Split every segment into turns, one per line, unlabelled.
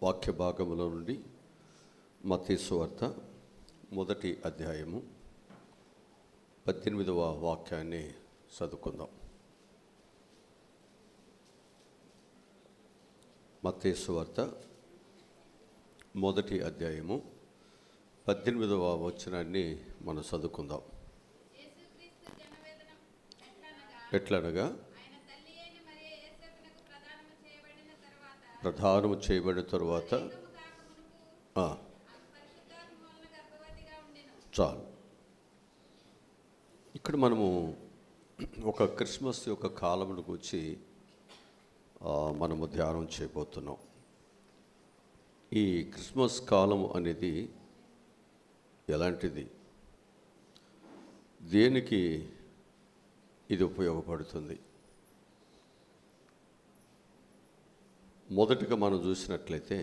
వాక్య భాగములో నుండి మత్తయి సువార్త మొదటి అధ్యాయము 18వ వాక్యాన్ని చదువుకుందాం. మత్తయి సువార్త మొదటి అధ్యాయము 18వ వచనాన్ని మనం చదువుకుందాం. ఎట్లనగా ప్రధానము చేయబడిన తరువాత చాలు. ఇక్కడ మనము ఒక క్రిస్మస్ యొక్క కాలమును గురించి మనము ధ్యానం చేయబోతున్నాం. ఈ క్రిస్మస్ కాలము అనేది ఎలాంటిది, దేనికి ఇది ఉపయోగపడుతుంది? మొదటిగా మనం చూసినట్లయితే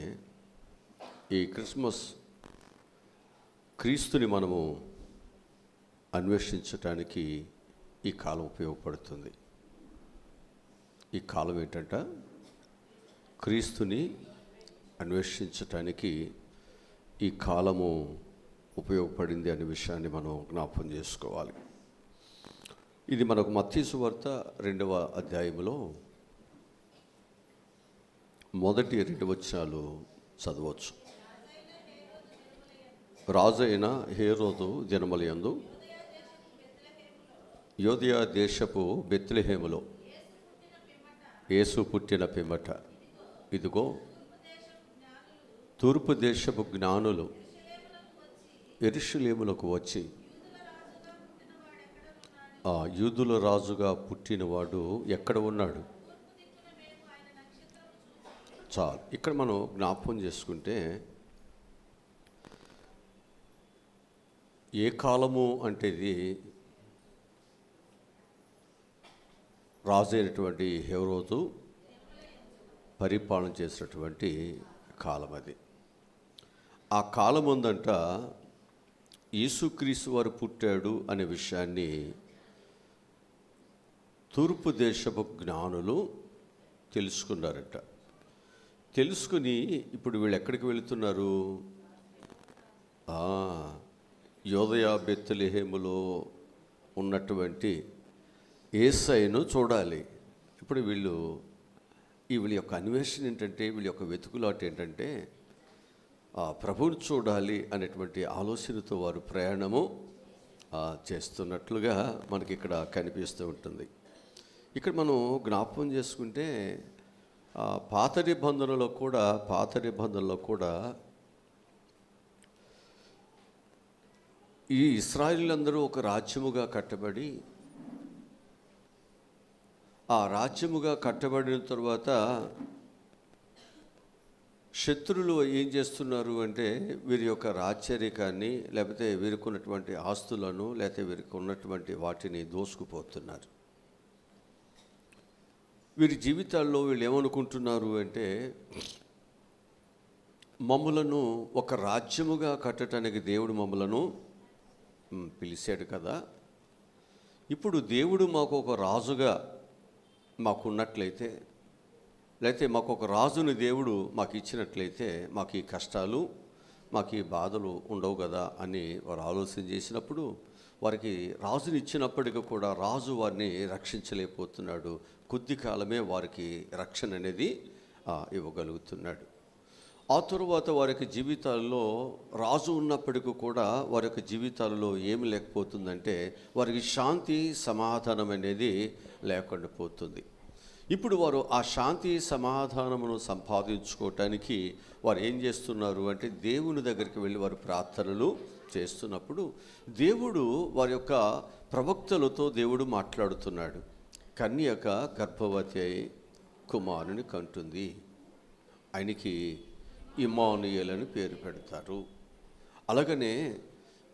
ఈ క్రిస్మస్ క్రీస్తుని మనము అన్వేషించటానికి ఈ కాలం ఉపయోగపడుతుంది. ఈ కాలం ఏంటంట, క్రీస్తుని అన్వేషించటానికి ఈ కాలము ఉపయోగపడింది అనే విషయాన్ని మనం జ్ఞాపకం చేసుకోవాలి. ఇది మనకు మత్తయి సువార్త 2వ అధ్యాయంలో మొదటి 2 వచనాలు చదవచ్చు. రాజు అయిన హేరోదు దినములయందు యోదయ దేశపు బెత్లెహేములో యేసు పుట్టిన పిమ్మట ఇదిగో తూర్పు దేశపు జ్ఞానులు యెరూషలేములకు వచ్చి ఆ యూదుల రాజుగా పుట్టినవాడు ఎక్కడ ఉన్నాడు? చాలు. ఇక్కడ మనం జ్ఞాపకం చేసుకుంటే ఏ కాలము అంటే ఇది రాజు అయినటువంటి హేరోదు పరిపాలన చేసినటువంటి కాలం అది. ఆ కాలం ఉందంట యేసుక్రీస్తు వారు పుట్టాడు అనే విషయాన్ని తూర్పు దేశపు జ్ఞానులు తెలుసుకున్నారట. తెలుసుకుని ఇప్పుడు వీళ్ళు ఎక్కడికి వెళుతున్నారు? యోదయ బెత్లెహేములో ఉన్నటువంటి యేసయ్యను చూడాలి. ఇప్పుడు వీళ్ళ యొక్క అన్వేషణ ఏంటంటే, వీళ్ళ యొక్క వెతుకులాట ఏంటంటే ప్రభువుని చూడాలి అనేటువంటి ఆలోచనతో వారు ప్రయాణము చేస్తున్నట్లుగా మనకి ఇక్కడ కనిపిస్తూ ఉంటుంది. ఇక్కడ మనం జ్ఞాపకం చేసుకుంటే పాత నిబంధనలో కూడా ఈ ఇశ్రాయేలీయులందరూ ఒక రాజ్యముగా కట్టబడి, ఆ రాజ్యముగా కట్టబడిన తర్వాత శత్రువులు ఏం చేస్తున్నారు అంటే వీరి యొక్క రాజ్యరికాన్ని, లేకపోతే వీరికి ఉన్నటువంటి ఆస్తులను, లేకపోతే వీరికి ఉన్నటువంటి వాటిని దోసుకుపోతున్నారు. వీరి జీవితాల్లో వీళ్ళు ఏమనుకుంటున్నారు అంటే, మమ్ములను ఒక రాజ్యముగా కట్టడానికి దేవుడు మమ్మలను పిలిచాడు కదా, ఇప్పుడు దేవుడు మాకు ఒక రాజుగా మాకున్నట్లయితే, లేకపోతే మాకు ఒక రాజుని దేవుడు మాకు ఇచ్చినట్లయితే మాకు ఈ కష్టాలు, మాకు ఈ బాధలు ఉండవు కదా అని వారు ఆలోచన చేసినప్పుడు, వారికి రాజుని ఇచ్చినప్పటికీ కూడా రాజు వారిని రక్షించలేకపోతున్నాడు. కొద్ది కాలమే వారికి రక్షణ అనేది ఇవ్వగలుగుతున్నాడు. ఆ తరువాత వారికి జీవితాల్లో రాజు ఉన్నప్పటికీ కూడా వారి యొక్క జీవితాలలో ఏమి లేకపోతుందంటే, వారికి శాంతి సమాధానం అనేది లేకుండా పోతుంది. ఇప్పుడు వారు ఆ శాంతి సమాధానమును సంపాదించుకోవటానికి వారు ఏం చేస్తున్నారు అంటే, దేవుని దగ్గరికి వెళ్ళి వారు ప్రార్థనలు చేస్తున్నప్పుడు దేవుడు వారి యొక్క ప్రవక్తలతో దేవుడు మాట్లాడుతున్నాడు. కన్యక గర్భవతి అయి కుమారుని కంటుంది, ఆయనకి ఇమ్మానుయేల్ అని పేరు పెడతారు. అలాగనే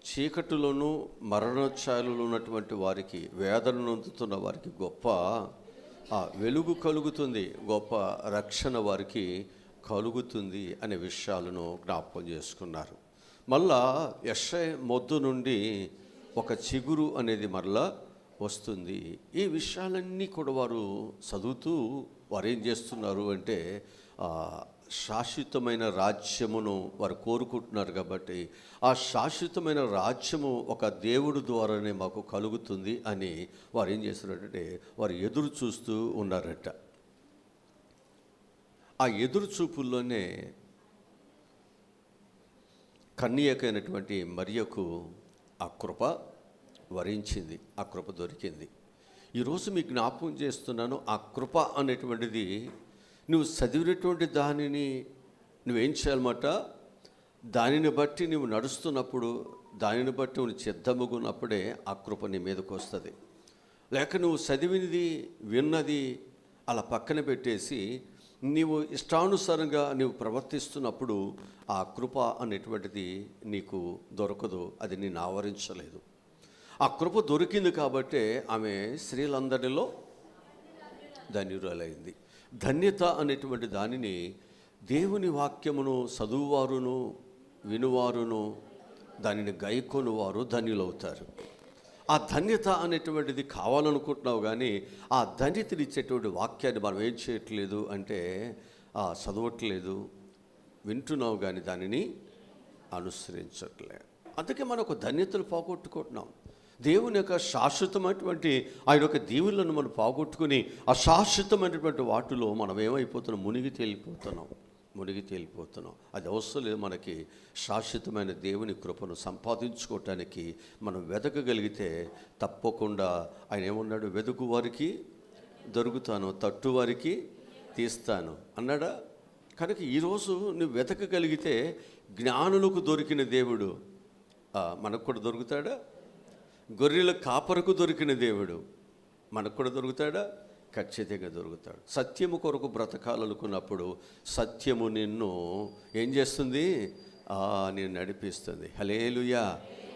చీకటిలోనూ మరణఛాయలలో ఉన్నటువంటి వారికి, వేదన నొందుతున్న వారికి గొప్ప వెలుగు కలుగుతుంది, గొప్ప రక్షణ వారికి కలుగుతుంది అనే విషయాలను జ్ఞాపకం చేసుకున్నారు. మళ్ళా యెషయా మొద్దు నుండి ఒక చిగురు అనేది మరలా వస్తుంది. ఈ విషయాలన్నీ కూడా వారు చదువుతూ వారు ఏం చేస్తున్నారు అంటే శాశ్వతమైన రాజ్యమును వారు కోరుకుంటున్నారు కాబట్టి ఆ శాశ్వతమైన రాజ్యము ఒక దేవుడు ద్వారానే మాకు కలుగుతుంది అని వారు ఏం చేస్తున్నారంటే వారు ఎదురు చూస్తూ ఉన్నారట. ఆ ఎదురు చూపుల్లోనే కన్యకైనటువంటి మరియకు ఆ కృప వరించింది, ఆ కృప దొరికింది. ఈరోజు మీకు జ్ఞాపకం చేస్తున్నాను, ఆ కృప అనేటువంటిది నువ్వు చదివినటువంటి దానిని నువ్వేం చేయాలన్నమాట, దానిని బట్టి నువ్వు నడుస్తున్నప్పుడు, దానిని బట్టి నువ్వు సిద్ధముగున్నప్పుడే ఆ కృప నీ మీదకు వస్తుంది. లేక నువ్వు చదివినది విన్నది అలా పక్కన పెట్టేసి నీవు ఇష్టానుసారంగా నీవు ప్రవర్తిస్తున్నప్పుడు ఆ కృప అనేటువంటిది నీకు దొరకదు, అది నిన్ను ఆవరించలేదు. ఆ కృప దొరికింది కాబట్టే ఆమె స్త్రీలందరిలో ధన్యురాలైంది. ధన్యత అనేటువంటి దానిని దేవుని వాక్యమును చదువువారును వినువారును దానిని గైకొనువారు ధన్యులవుతారు. ఆ ధన్యత అనేటువంటిది కావాలనుకుంటున్నావు, కానీ ఆ ధన్యతని ఇచ్చేటువంటి వాక్యాన్ని మనం ఏం చేయట్లేదు అంటే చదవట్లేదు, వింటున్నావు కానీ దానిని అనుసరించట్లేదు. అందుకే మనం ఒక ధన్యతను పోగొట్టుకుంటున్నాం. దేవుని యొక్క శాశ్వతమైనటువంటి ఆయన యొక్క దీవులను మనం పోగొట్టుకుని అశాశ్వతమైనటువంటి వాటిలో మనం ఏమైపోతున్నాం, మునిగి తేలిపోతున్నాం. అది అవసరం లేదు. మనకి శాశ్వతమైన దేవుని కృపను సంపాదించుకోవటానికి మనం వెతకగలిగితే తప్పకుండా ఆయన ఏమన్నాడు, వెతుకు వారికి దొరుకుతాను, తట్టు వారికి తీస్తాను అన్నాడా. కనుక ఈరోజు నువ్వు వెతకగలిగితే జ్ఞానులకు దొరికిన దేవుడు మనకు కూడా దొరుకుతాడా? గొర్రెల కాపరకు దొరికిన దేవుడు మనకు కూడా దొరుకుతాడా? ఖచ్చితంగా దొరుకుతాడు. సత్యము కొరకు బ్రతకాలనుకున్నప్పుడు సత్యము నిన్ను ఏం చేస్తుంది? నేను నడిపిస్తుంది. హల్లెలూయా.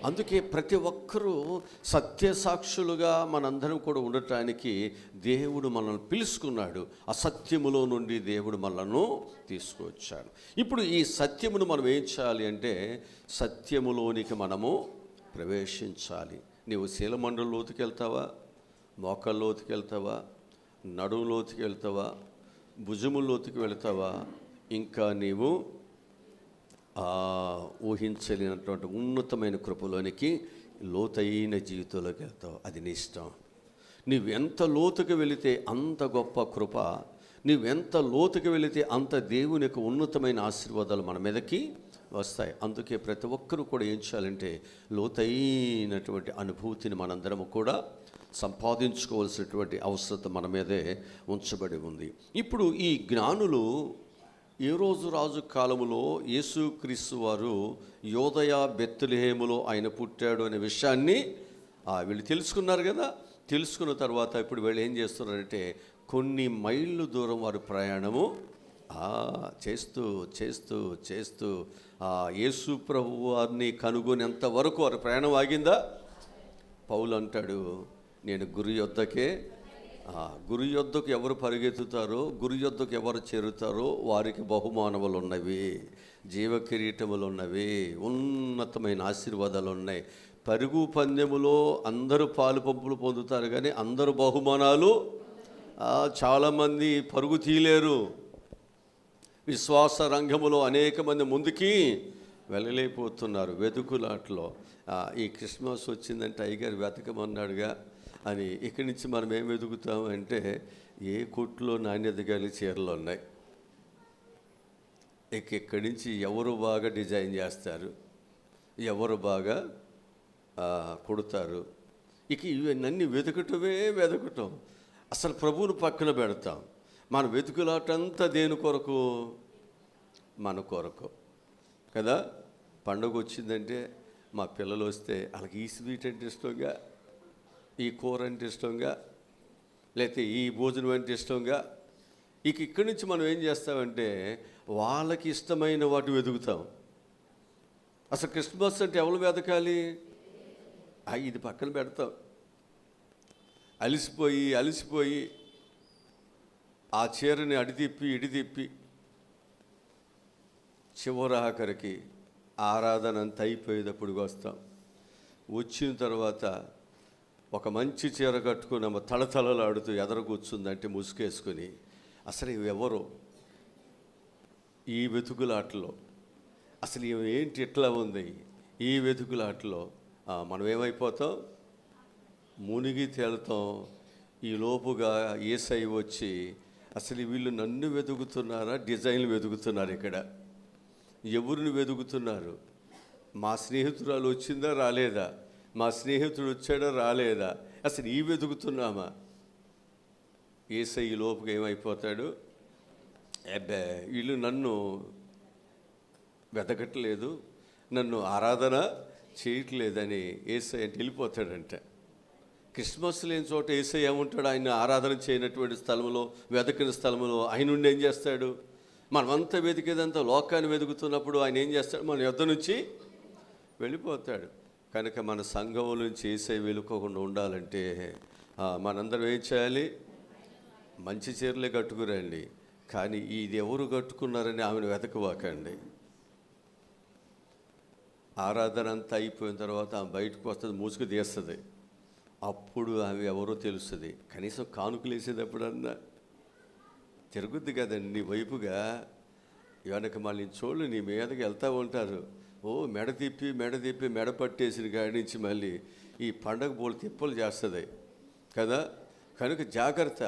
అందుకే ప్రతి ఒక్కరూ సత్యసాక్షులుగా మనందరం కూడా ఉండటానికి దేవుడు మనల్ని పిలుచుకున్నాడు. అసత్యములో నుండి దేవుడు మనలను తీసుకొచ్చాడు. ఇప్పుడు ఈ సత్యమును మనం ఏం చేయాలి అంటే సత్యములోనికి మనము ప్రవేశించాలి. నీవు శీలమండలి లోతుకి వెళ్తావా, మోకాళ్ళ లోతుకి వెళ్తావా, నడుము లోతుకి వెళ్తావా, భుజము లోతుకి వెళ్తావా, ఇంకా నీవు ఊహించలేనటువంటి ఉన్నతమైన కృపలోనికి లోతైన జీవితంలోకి వెళ్తావు. అది నీ ఇష్టం. నువ్వెంత లోతుకు వెళితే అంత గొప్ప కృప, నువ్వెంత లోతుకు వెళితే అంత దేవుని యొక్క ఉన్నతమైన ఆశీర్వాదాలు మన మీదకి వస్తాయి. అందుకే ప్రతి ఒక్కరూ కూడా ఏం చేయాలంటే లోతైనటువంటి అనుభూతిని మనందరము కూడా సంపాదించుకోవాల్సినటువంటి అవసరత మన మీదే ఉంచబడి ఉంది. ఇప్పుడు ఈ జ్ఞానులు ఏ రోజు రాజు కాలములో యేసుక్రీస్తు వారు యోదయ బెత్లెహేములో ఆయన పుట్టాడు అనే విషయాన్ని వీళ్ళు తెలుసుకున్నారు కదా. తెలుసుకున్న తర్వాత ఇప్పుడు వీళ్ళు ఏం చేస్తున్నారంటే కొన్ని మైళ్ళు దూరం వారు ప్రయాణము చేస్తూ చేస్తూ చేస్తూ యేసు ప్రభు వారిని కనుగొనేంత వరకు వారి ప్రయాణం ఆగిందా? పౌలు అంటాడు, నేను గురి యొద్దకే, గురి యొద్దకు ఎవరు పరిగెత్తుతారో, గురి యొద్దకు ఎవరు చేరుతారో వారికి బహుమానములు ఉన్నవి, జీవ కిరీటములు ఉన్నవి, ఉన్నతమైన ఆశీర్వాదాలు ఉన్నాయి. పరుగు పందెములో అందరూ పాలు పంపులు పొందుతారు, కానీ అందరూ బహుమానాలు చాలామంది పరుగు తీయలేరు. విశ్వాస రంగములో అనేక మంది ముందుకి వెళ్ళలేకపోతున్నారు వెతుకులాట్లో. ఈ క్రిస్మస్ వచ్చిందంటే అయ్యగారు వెతకమన్నాడుగా అని ఇక్కడి నుంచి మనం ఏం వెతుకుతామంటే ఏ కొట్లో నాణ్యత కలిగి చీరలు ఉన్నాయి, ఇక్కడి నుంచి ఎవరు బాగా డిజైన్ చేస్తారు, ఎవరు బాగా కుడతారు, ఇవన్నీ వెతకటం. అసలు ప్రభువును పక్కన పెడతాం. మన వెతుకులాటంతా దేని కొరకు? మన కొరకు కదా. పండుగ వచ్చిందంటే మా పిల్లలు వస్తే వాళ్ళకి ఈ స్వీట్ అంటే ఇష్టంగా, ఈ కూర అంటే ఇష్టంగా, లేకపోతే ఈ భోజనం అంటే ఇష్టంగా. ఇక్కడి నుంచి మనం ఏం చేస్తామంటే వాళ్ళకి ఇష్టమైన వాటి వెతుకుతాం. అసలు క్రిస్మస్ అంటే ఎవరు వెతకాలి? ఇది పక్కన పెడతాం. అలిసిపోయి ఆ చీరని ఇడి తిప్పి చివరాఖరికి ఆరాధన అంత అయిపోయేటప్పుడు వస్తాం. వచ్చిన తర్వాత ఒక మంచి చీర కట్టుకుని తళతళలాడుతూ ఎదర కూర్చుందంటే ముసుకేసుకొని, అసలు ఎవరు ఈ వెతుకులాటలో అసలు ఏంటి ఎట్లా ఉంది, ఈ వెతుకులాటలో మనం ఏమైపోతాం, మునిగి తేలుతాం. ఈ లోపుగా యేసయ్య వచ్చి అసలు వీళ్ళు నన్ను వెతుకుతున్నారా, డిజైన్లు వెతుకుతున్నారు, ఇక్కడ ఎవరిని వెతుకుతున్నారు, మా స్నేహితురాలు వచ్చిందా రాలేదా, మా స్నేహితుడు వచ్చాడా రాలేదా, అసలు ఈ వెతుకుతున్నామా. యేసయ్య లోపుగా ఏమైపోతాడు, అబ్బే వీళ్ళు నన్ను వెతకట్లేదు, నన్ను ఆరాధన చేయట్లేదని యేసయ్య అంటే వెళ్ళిపోతాడంట. క్రిస్మస్ లేని చోట యేసయ్య ఏముంటాడు, ఆయన ఆరాధన చేయనటువంటి స్థలంలో, వెతకిన స్థలంలో ఆయన ఉండి ఏం చేస్తాడు, మనమంతా వెతికేదంతా లోకాన్ని వెతుకుతున్నప్పుడు ఆయన ఏం చేస్తాడు, మన యొద్ద నుంచి వెళ్ళిపోతాడు. కనుక మన సంఘం నుంచి యేసయ్య వెళ్ళుకోకుండా ఉండాలంటే మనందరం ఏం చేయాలి, మంచి చీరలే కట్టుకురండి, కానీ ఇది ఎవరు కట్టుకున్నారని ఆమెను వెతకవాకండి. ఆరాధన అంతా అయిపోయిన తర్వాత ఆమె బయటకు వస్తుంది, మూసుకు తీస్తుంది, అప్పుడు ఆమె ఎవరో తెలుస్తుంది. కనీసం కానుకలు వేసేటప్పుడన్నా తిరుగుద్ది కదండి నీ వైపుగా, వెనక మళ్ళీ చోళ్ళు నీ మీదకి వెళ్తూ ఉంటారు. మెడ తిప్పి మెడ పట్టేసిన కాడి నుంచి మళ్ళీ ఈ పండగ పూలు తిప్పలు చేస్తుంది కదా. కనుక జాగ్రత్త.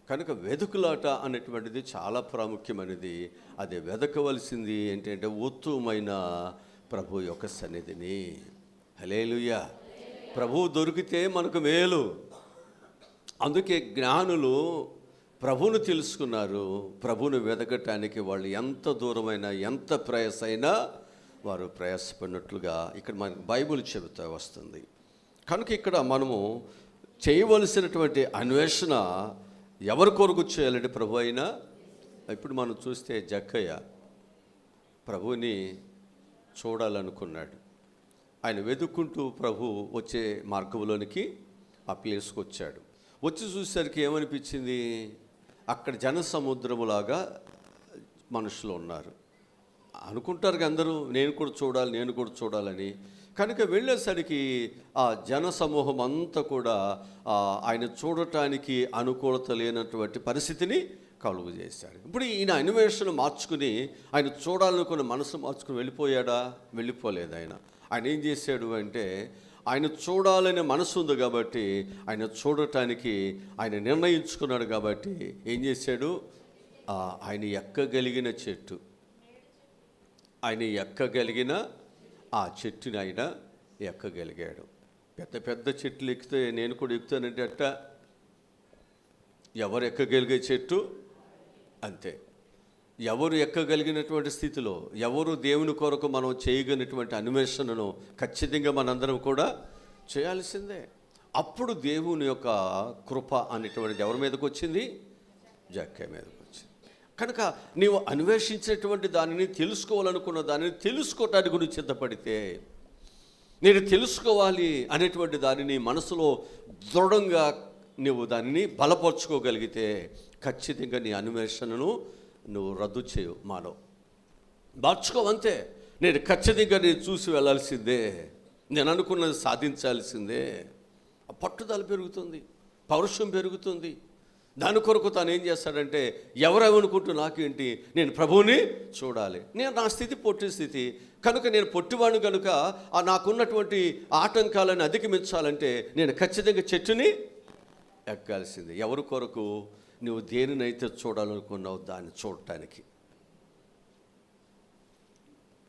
కనుక వెతుకులాట అనేటువంటిది చాలా ప్రాముఖ్యమైనది. అది వెతకవలసింది ఏంటంటే ఉత్తమమైన ప్రభు యొక్క సన్నిధిని. హల్లెలూయా. ప్రభువు దొరికితే మనకు మేలు. అందుకే జ్ఞానులు ప్రభువును తెలుసుకున్నారు. ప్రభువును వెతకటానికి వాళ్ళు ఎంత దూరమైనా ఎంత ప్రయాసైనా వారు ప్రయాసపడినట్లుగా ఇక్కడ మనకు బైబిల్ చెబుతూ వస్తుంది. కనుక ఇక్కడ మనము చేయవలసినటువంటి అన్వేషణ ఎవరి కొరకు చేయాలంటే ప్రభు అయినా. ఇప్పుడు మనం చూస్తే జక్కయ్య ప్రభువుని చూడాలనుకున్నాడు. ఆయన వెతుక్కుంటూ ప్రభు వచ్చే మార్గంలోనికి ఆ ప్లేస్కి వచ్చాడు. వచ్చి చూసేసరికి ఏమనిపించింది, అక్కడ జన సముద్రములాగా మనుషులు ఉన్నారు. అనుకుంటారు అందరూ నేను కూడా చూడాలని. కనుక వెళ్ళేసరికి ఆ జన సమూహం అంతా కూడా ఆయన చూడటానికి అనుకూలత లేనటువంటి పరిస్థితిని కలుగు చేశాడు. ఇప్పుడు ఈయన అన్వేషణ మార్చుకుని ఆయన చూడాలనుకున్న మనసు మార్చుకుని వెళ్ళిపోయాడా? వెళ్ళిపోలేదు. ఆయన ఏం చేశాడు అంటే, ఆయన చూడాలనే మనసు ఉంది కాబట్టి, ఆయన చూడటానికి ఆయన నిర్ణయించుకున్నాడు కాబట్టి ఏం చేశాడు, ఆయన ఎక్కగలిగిన చెట్టు, ఆయన ఎక్కగలిగిన ఆ చెట్టుని ఆయన ఎక్కగలిగాడు. పెద్ద పెద్ద చెట్లు ఎక్కితే నేను కూడా ఎక్కుతానంటే అట్ట, ఎవరు ఎక్కగలిగే చెట్టు అంతే. ఎవరు ఎక్కగలిగినటువంటి స్థితిలో, ఎవరు దేవుని కొరకు మనం చేయగలిగినటువంటి అన్వేషణను ఖచ్చితంగా మనందరం కూడా చేయాల్సిందే. అప్పుడు దేవుని యొక్క కృప అనేటువంటిది ఎవరి మీదకి వచ్చింది? జక్కయ్య మీదకి వచ్చింది. కనుక నీవు అన్వేషించినటువంటి దానిని, తెలుసుకోవాలనుకున్న దానిని తెలుసుకోవటానికి నువ్వు సిద్ధపడితే, నేను తెలుసుకోవాలి అనేటువంటి దానిని మనసులో దృఢంగా నువ్వు దానిని బలపరుచుకోగలిగితే ఖచ్చితంగా నీ అన్వేషణను నువ్వు రద్దు చేయవు, మానవు, మార్చుకోవంతే. నేను ఖచ్చితంగా నేను చూసి వెళ్ళాల్సిందే, నేను అనుకున్నది సాధించాల్సిందే. పట్టుదల పెరుగుతుంది, పౌరుషం పెరుగుతుంది. దాని కొరకు తాను ఏం చేస్తాడంటే, ఎవరేమనుకుంటూ నాకేంటి, నేను ప్రభువుని చూడాలి. నేను నా స్థితి పొట్టి స్థితి కనుక, నేను పొట్టివాడు కనుక నాకున్నటువంటి ఆటంకాలను అధిగమించాలంటే నేను ఖచ్చితంగా చెట్టుని ఎక్కాల్సిందే. ఎవరి కొరకు? నువ్వు దేనినైతే చూడాలనుకున్నావు దాన్ని చూడటానికి.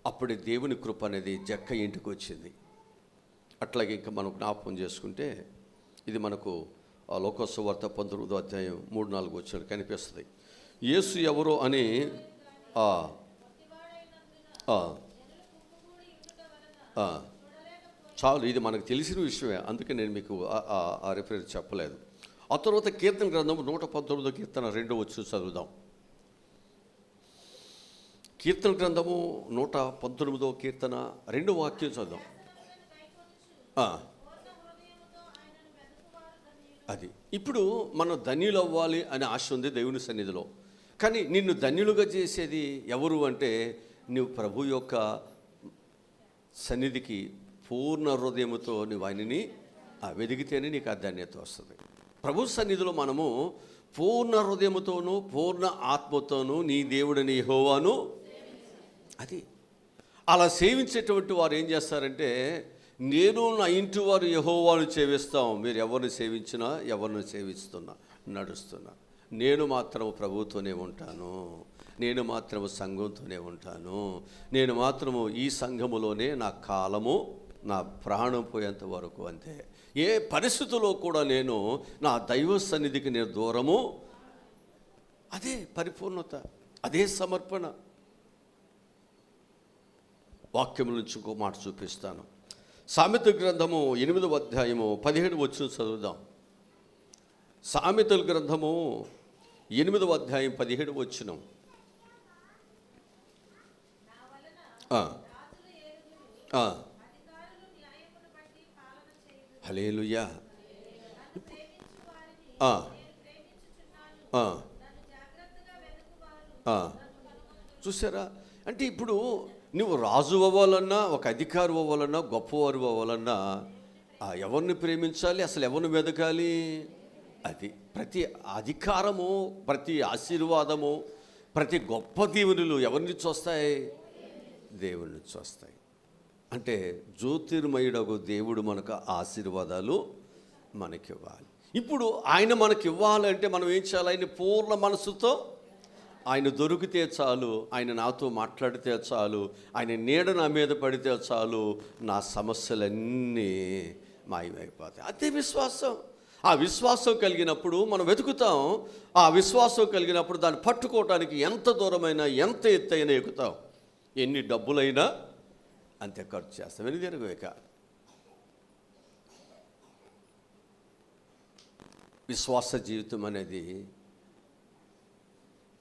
అప్పుడే దేవుని కృప అనేది జక్కయ్య ఇంటికి వచ్చింది. అట్లాగే ఇంకా మనం జ్ఞాపకం చేసుకుంటే, ఇది మనకు లోకసువార్త 19వ అధ్యాయం 3-4 వచ్చాడు కనిపిస్తుంది. యేసు ఎవరో అని చాలు, ఇది మనకు తెలిసిన విషయమే, అందుకే నేను మీకు ఆ రిఫరెన్స్ చెప్పలేదు. ఆ తర్వాత కీర్తన గ్రంథం 119వ కీర్తన 2వ వచనం చదువుదాం. కీర్తన గ్రంథము 119వ కీర్తన 2వ వాక్యం చదువుదాం. అది ఇప్పుడు మనం ధన్యులు అవ్వాలి అనే ఆశ ఉంది దేవుని సన్నిధిలో. కానీ నిన్ను ధన్యులుగా చేసేది ఎవరు అంటే, నువ్వు ప్రభు యొక్క సన్నిధికి పూర్ణ హృదయముతో నువ్వు ఆయనని వెదిగితేనే నీకు ఆ ధన్యత వస్తుంది. ప్రభు సన్నిధిలో మనము పూర్ణ హృదయముతోనూ పూర్ణ ఆత్మతోనూ నీ దేవుడిని యెహోవాను అది అలా సేవించేటువంటి వారు ఏం చేస్తారంటే, నేను నా ఇంటి వారు యెహోవాను సేవిస్తాం. మీరు ఎవరిని సేవించినా, ఎవరిని సేవిస్తున్నా, నడుస్తున్నా, నేను మాత్రం ప్రభువుతోనే ఉంటాను, నేను మాత్రము సంఘంతోనే ఉంటాను, నేను మాత్రము ఈ సంఘములోనే నా కాలము, నా ప్రాణం పోయేంత వరకు అంతే. ఏ పరిస్థితుల్లో కూడా నేను నా దైవ సన్నిధికి నేను దూరము. అదే పరిపూర్ణత, అదే సమర్పణ. వాక్యం నుంచి ఇంకో మాట చూపిస్తాను. సామెతల గ్రంథము 8వ అధ్యాయము 17 వచనం చదువుదాం. సామెతల గ్రంథము 8వ అధ్యాయం 17 వచనం. హల్లెలూయా. చూసారా? అంటే ఇప్పుడు నువ్వు రాజు అవ్వాలన్నా, ఒక అధికారి అవ్వాలన్నా, గొప్పవారు అవ్వాలన్నా ఎవరిని ప్రేమించాలి, అసలు ఎవరిని వెదకాలి? అది ప్రతి అధికారము, ప్రతి ఆశీర్వాదము, ప్రతి గొప్ప దీవెనలు ఎవరి నుంచి వస్తాయి? దేవుడి నుంచి వస్తాయి. అంటే జ్యోతిర్మయుడగు దేవుడు మనకు ఆశీర్వాదాలు మనకివ్వాలి. ఇప్పుడు ఆయన మనకి ఇవ్వాలంటే మనం ఏం చేయాలి? ఆయన పూర్ణ మనసుతో, ఆయన దొరికితే చాలు, ఆయన నాతో మాట్లాడితే చాలు, ఆయన నీడ నా మీద పడితే చాలు, నా సమస్యలన్నీ మాయమైపోతాయి. అదే విశ్వాసం. ఆ విశ్వాసం కలిగినప్పుడు మనం వెతుకుతాం. ఆ విశ్వాసం కలిగినప్పుడు దాన్ని పట్టుకోవటానికి ఎంత దూరమైనా, ఎంత ఎత్తైనా ఎక్కుతాం. ఎన్ని డబ్బులైనా అంతే ఖర్చు చేస్తాం. వెనుదిరగక విశ్వాస జీవితం అనేది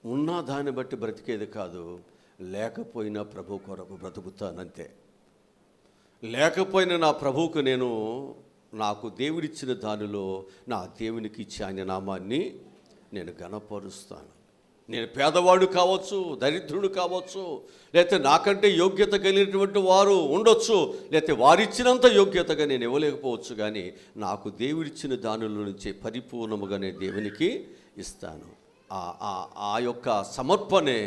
ఉన్న దాన్ని బట్టి బ్రతికేది కాదు, లేకపోయినా ప్రభు కొరకు బ్రతుకుతానంతే. లేకపోయినా నా ప్రభువుకు నేను, నాకు దేవుడిచ్చిన దానిలో నా దేవునికి ఇచ్చి ఆయన నామాన్ని నేను ఘనపరుస్తాను. నేను పేదవాడు కావచ్చు, దరిద్రుడు కావచ్చు, లేకపోతే నాకంటే యోగ్యత కలిగినటువంటి వారు ఉండొచ్చు, లేకపోతే వారిచ్చినంత యోగ్యతగా నేను ఇవ్వలేకపోవచ్చు, కానీ నాకు దేవుడిచ్చిన దానిలో నుంచి పరిపూర్ణముగా నేను దేవునికి ఇస్తాను. ఆ యొక్క సమర్పణే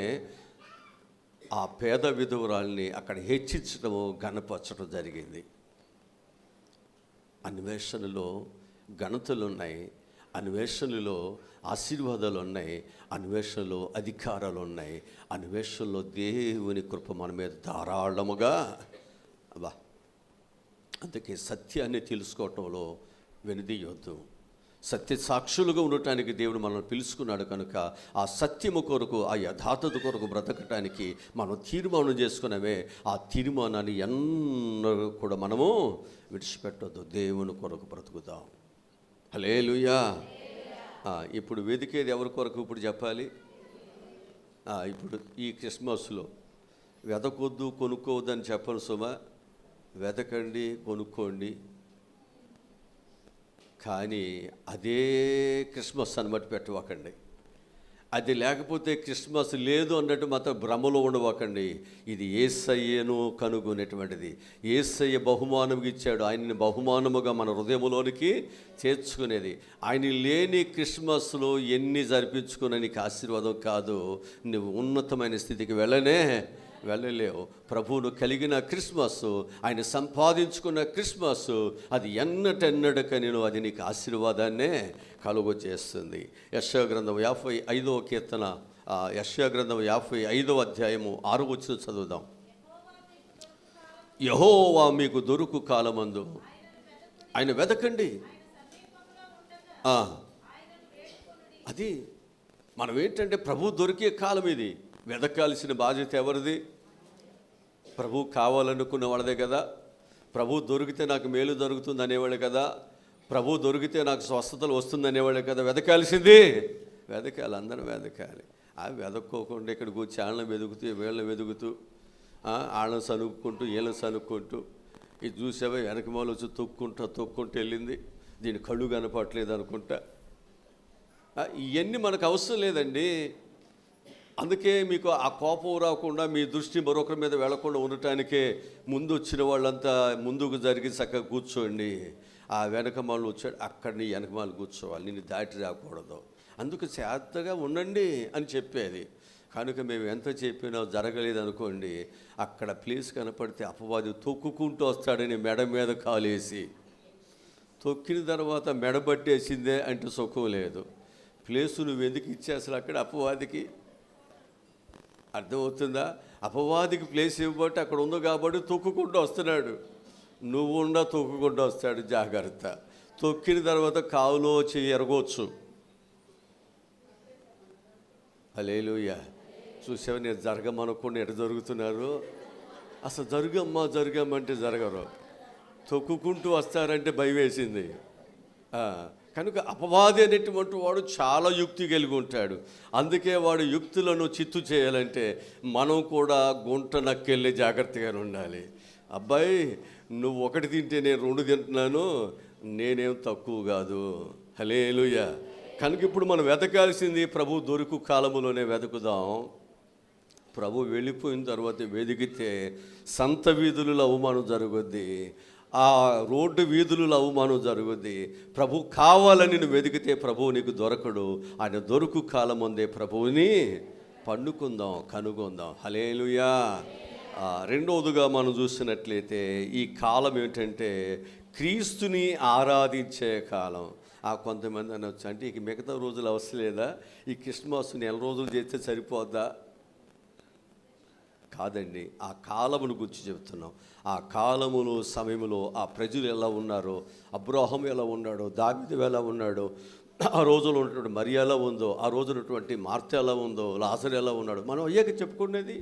ఆ పేద విధువురాల్ని అక్కడ హెచ్చించడము, ఘనపరచడం జరిగింది. అన్వేషణలో ఘనతలు ఉన్నాయి, అన్వేషణలో ఆశీర్వాదాలు ఉన్నాయి, అన్వేషణలో అధికారాలు ఉన్నాయి, అన్వేషణలో దేవుని కృప మన మీద ధారాళముగా. అబ్బా, అందుకే సత్యాన్ని తెలుసుకోవటంలో వెనుదీయొద్దు. సత్య సాక్షులుగా ఉండటానికి దేవుడు మనల్ని పిలుచుకున్నాడు కనుక ఆ సత్యము కొరకు, ఆ యథార్థత కొరకు బ్రతకటానికి మనం తీర్మానం చేసుకున్నామే. ఆ తీర్మానాన్ని ఎన్నడూ కూడా మనము విడిచిపెట్టొద్దు. దేవుని కొరకు బ్రతుకుదాం. హల్లెలూయా. ఇప్పుడు వెతికేది ఎవరి కొరకు ఇప్పుడు చెప్పాలి? ఇప్పుడు ఈ క్రిస్మస్లో వెతకొద్దు, కొనుక్కోవద్దు అని చెప్పను సుమా. వెతకండి, కొనుక్కోండి, కానీ అదే క్రిస్మస్ అనమాట పెట్టవకండి. అది లేకపోతే క్రిస్మస్ లేదు అన్నట్టు మాత్రం భ్రమలో ఉండవకండి. ఇది యేసయ్యను కనుగొనేటువంటిది. యేసయ్య బహుమానంగా ఇచ్చాడు, ఆయనని బహుమానముగా మన హృదయంలోనికి చేర్చుకునేది. ఆయన లేని క్రిస్మస్లో ఎన్ని జరిపించుకునే నీకు ఆశీర్వాదం కాదు. నువ్వు ఉన్నతమైన స్థితికి వెళ్ళలేవు. ప్రభువును కలిగిన క్రిస్మస్, ఆయన సంపాదించుకున్న క్రిస్మస్, అది ఎన్నటెన్నడకని అది నీకు ఆశీర్వాదాన్నే కలుగ చేస్తుంది. యెషయా గ్రంథం 55వ కీర్తన, యెషయా గ్రంథం 55వ అధ్యాయము 6వ వచనం చదువుదాం. యెహోవా మీకు దొరుకు కాలమందు ఆయన వెదకండి. అది మనం ఏంటంటే ప్రభు దొరికే కాలం ఇది. వెదకాల్సిన బాధ్యత ఎవరిది? ప్రభు కావాలనుకున్న వాళ్ళదే కదా. ప్రభు దొరికితే నాకు మేలు దొరుకుతుంది అనేవాళ్ళు కదా. ప్రభు దొరికితే నాకు స్వస్థతలు వస్తుంది అనేవాళ్ళు కదా. వెదకాల్సింది వెదకాలి, అందరం వెదకాలి. వెదక్కోకుండా ఇక్కడ కూర్చి వాళ్ళని వెతుకుతూ, వీళ్ళని వెతుకుతూ, వాళ్ళని సనుక్కుంటూ, వీళ్ళని సనుక్కుంటూ, ఇది చూసావా వెనక మాలు వచ్చి తొక్కుంటూ వెళ్ళింది, దీని కళ్ళు కనపట్లేదు అనుకుంటా. ఇవన్నీ మనకు అవసరం లేదండి. అందుకే మీకు ఆ కోపం రాకుండా, మీ దృష్టి మరొకరి మీద వెళ్లకుండా ఉండటానికే ముందు వచ్చిన వాళ్ళంతా ముందుకు జరిగి చక్కగా కూర్చోండి. ఆ వెనకమాలు వచ్చాడు, అక్కడిని వెనకమాలు కూర్చోవాలి, నేను దాటి రాకూడదు. అందుకు శాంతంగా ఉండండి అని చెప్పేది. కనుక మేము ఎంత చెప్పినా జరగలేదు అనుకోండి, అక్కడ ప్లేస్ కనపడితే అపవాది తొక్కుకుంటూ వస్తాడని మెడ మీద కాలేసి, తొక్కిన తర్వాత మెడబట్టేసిందే అంటే సుఖం లేదు. ప్లేసు నువ్వు ఎందుకు ఇచ్చే అసలు అక్కడ అపవాదికి? అర్థమవుతుందా? అపవాదికి ప్లేస్ ఇవ్వబట్టి అక్కడ ఉంది కాబట్టి తొక్కుకుంటూ వస్తున్నాడు. నువ్వు ఉండా తొక్కుకుంటూ వస్తాడు, జాగ్రత్త. తొక్కిన తర్వాత కావులో చెయ్యి ఎరగవచ్చు. హల్లెలూయా. చూసావు, నేను జరగమనుకోండి ఎట జరుగుతున్నారు. అసలు జరగమ్మంటే జరగరు, తొక్కుకుంటూ వస్తారంటే భయం వేసింది. కనుక అపవాది అనేటువంటి వాడు చాలా యుక్తి కలిగి ఉంటాడు. అందుకే వాడు యుక్తులను చిత్తు చేయాలంటే మనం కూడా గుంట నక్కెళ్ళి జాగ్రత్తగా ఉండాలి. అబ్బాయి, నువ్వు ఒకటి తింటే నేను 2 తింటున్నాను, నేనేం తక్కువ కాదు. హల్లెలూయా. కనుక ఇప్పుడు మనం వెతకాల్సింది ప్రభు దొరుకు కాలములోనే వెతుకుదాం. ప్రభు వెళ్ళిపోయిన తర్వాత వెతికితే సంత వీధులలో అవమానం జరుగుద్ది, ఆ రోడ్డు వీధులలో అవమానం జరుగుద్ది. ప్రభు కావాలని నువ్వు వెతికితే ప్రభువు నీకు దొరకడు. ఆయన దొరుకు కాలం ఉందే ప్రభువుని పండుకుందాం, కనుగొందాం. హల్లెలూయా. రెండవదిగా మనం చూసినట్లయితే ఈ కాలం ఏంటంటే క్రీస్తుని ఆరాధించే కాలం. కొంతమంది అనొచ్చు, అంటే ఇక మిగతా రోజులు అవసరం లేదా, ఈ క్రిస్మస్ నెల రోజులు చేస్తే సరిపోద్దా? కాదండి, ఆ కాలమును గురించి చెబుతున్నాం. ఆ కాలములో సమయంలో ఆ ప్రజలు ఎలా ఉన్నారో, అబ్రాహాము ఎలా ఉన్నాడో, దావీదు ఎలా ఉన్నాడో, ఆ రోజులో ఉన్నటువంటి మరియ ఎలా ఉందో, ఆ రోజు ఉన్నటువంటి మార్త ఎలా ఉందో, లాజరు ఎలా ఉన్నాడో మనం అయ్యాక చెప్పుకునేది.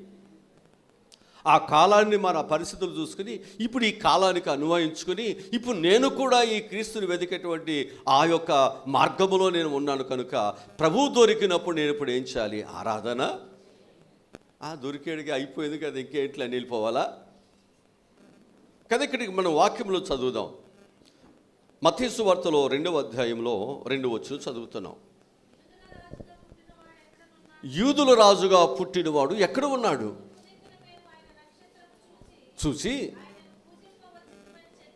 ఆ కాలాన్ని మన పరిస్థితులు చూసుకుని ఇప్పుడు ఈ కాలానికి అన్వయించుకొని ఇప్పుడు నేను కూడా ఈ క్రీస్తుని వెతికేటువంటి ఆ యొక్క మార్గములో నేను ఉన్నాను. కనుక ప్రభువు దొరికినప్పుడు నేను ఇప్పుడు ఏం చేయాలి? ఆరాధన. దొరికేడికి అయిపోయింది కదా, ఇంకేంట్లా వెళ్ళిపోవాలా కదా. ఇక్కడికి మనం వాక్యంలో చదువుదాం. మత్తయి సువార్తలో 2వ అధ్యాయంలో 2వ వచనం చదువుతున్నాం. యూదుల రాజుగా పుట్టినవాడు ఎక్కడ ఉన్నాడు? చూసి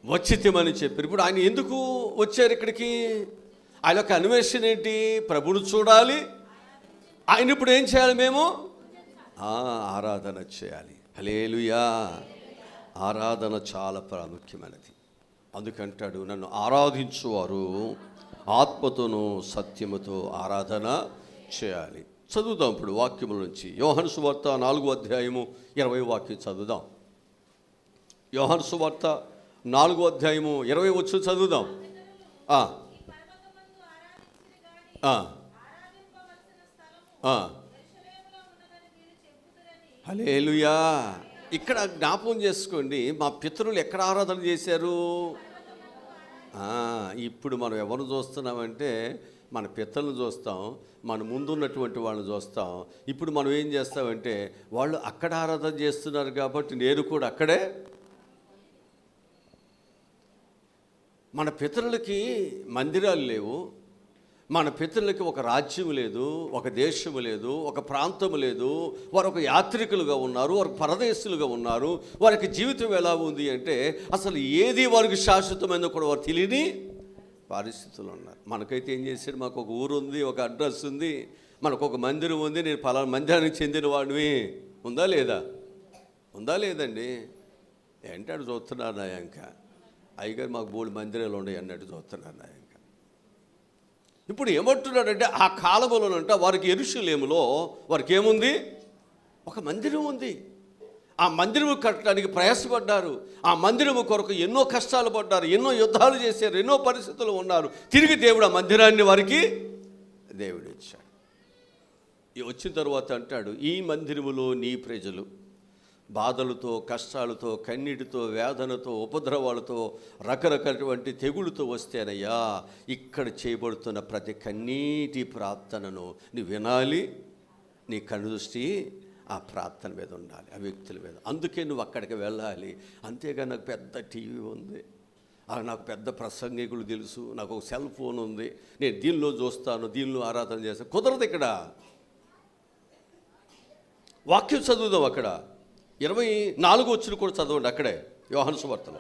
వచ్చితమని చెప్పారు. ఇప్పుడు ఆయన ఎందుకు వచ్చారు ఇక్కడికి? ఆయన యొక్క అన్వేషణ ఏంటి? ప్రభువును చూడాలి. ఆయన ఇప్పుడు ఏం చేయాలి? మేము ఆరాధన చేయాలి. హల్లెలూయా. ఆరాధన చాలా ప్రాముఖ్యమైనది. అందుకంటాడు, నన్ను ఆరాధించువారు ఆత్మతోనూ సత్యముతో ఆరాధన చేయాలి. చదువుదాం ఇప్పుడు వాక్యముల నుంచి. యోహాను సువార్త 4వ అధ్యాయము 20వ వాక్యం చదువుదాం. యోహాను సువార్త 4వ అధ్యాయము 20వ వచనం చదువుదాం. హల్లెలూయా. ఇక్కడ జ్ఞాపకం చేసుకోండి, మా పితరులు ఎక్కడ ఆరాధన చేశారు? ఇప్పుడు మనం ఎవరు చూస్తున్నామంటే మన పితరులను చూస్తాం, మన ముందున్నటువంటి వాళ్ళని చూస్తాం. ఇప్పుడు మనం ఏం చేస్తామంటే వాళ్ళు అక్కడ ఆరాధన చేస్తున్నారు కాబట్టి నేను కూడా అక్కడే. మన పితరులకి మందిరాలు లేవు, మన పితరులకి ఒక రాజ్యం లేదు, ఒక దేశము లేదు, ఒక ప్రాంతము లేదు. వారు ఒక యాత్రికులుగా ఉన్నారు, వారు పరదేశులుగా ఉన్నారు. వారికి జీవితం ఎలా ఉంది అంటే అసలు ఏది వారికి శాశ్వతమైందో కూడా వారు తెలియని పరిస్థితులు ఉన్నారు. మనకైతే ఏం చేశాడు? మాకు ఒక ఊరు ఉంది, ఒక అడ్రస్ ఉంది, మనకు ఒక మందిరం ఉంది, నేను పలానా మందిరానికి చెందిన వాడిని. ఉందా లేదా? ఉందా లేదండి? ఏంటాడు చూస్తున్నారు నా ఇంకా అయ్యగారు మాకు 3 మందిరాలు ఉన్నాయి అన్నట్టు చూస్తున్నారు నా ఇంకా. ఇప్పుడు ఏమంటున్నాడంటే ఆ కాలంలోనంట వారికి యెరూషలేములో వారికి ఏముంది? ఒక మందిరం ఉంది. ఆ మందిరము కట్టడానికి ప్రయాసపడ్డారు. ఆ మందిరము కొరకు ఎన్నో కష్టాలు పడ్డారు, ఎన్నో యుద్ధాలు చేశారు, ఎన్నో పరిస్థితులు ఉన్నారు. తిరిగి దేవుడు ఆ మందిరాన్ని వారికి దేవుడు ఇచ్చాడు. వచ్చిన తర్వాత అంటాడు, ఈ మందిరములో నీ ప్రజలు బాధలతో, కష్టాలతో, కన్నీటితో, వేదనతో, ఉపద్రవాలతో, రకరకాలటువంటి తెగుళ్ళతో వస్తేనయ్యా ఇక్కడ చేయబడుతున్న ప్రతి కన్నీటి ప్రార్థనను నువ్వు వినాలి. నీ కన్ను దృష్టి ఆ ప్రార్థన మీద ఉండాలి, ఆ వ్యక్తుల మీద. అందుకే నువ్వు అక్కడికి వెళ్ళాలి. అంతేగా నాకు పెద్ద టీవీ ఉంది, నాకు పెద్ద ప్రసంగికులు తెలుసు, నాకు ఒక సెల్ ఫోన్ ఉంది, నేను దీనిలో చూస్తాను, దీనిలో ఆరాధన చేస్తాను, కుదరదు. ఇక్కడ వాక్యం చదువుదాం. అక్కడ 24వ వచనం కూడా చదవండి. అక్కడే యోహాను సువార్తలో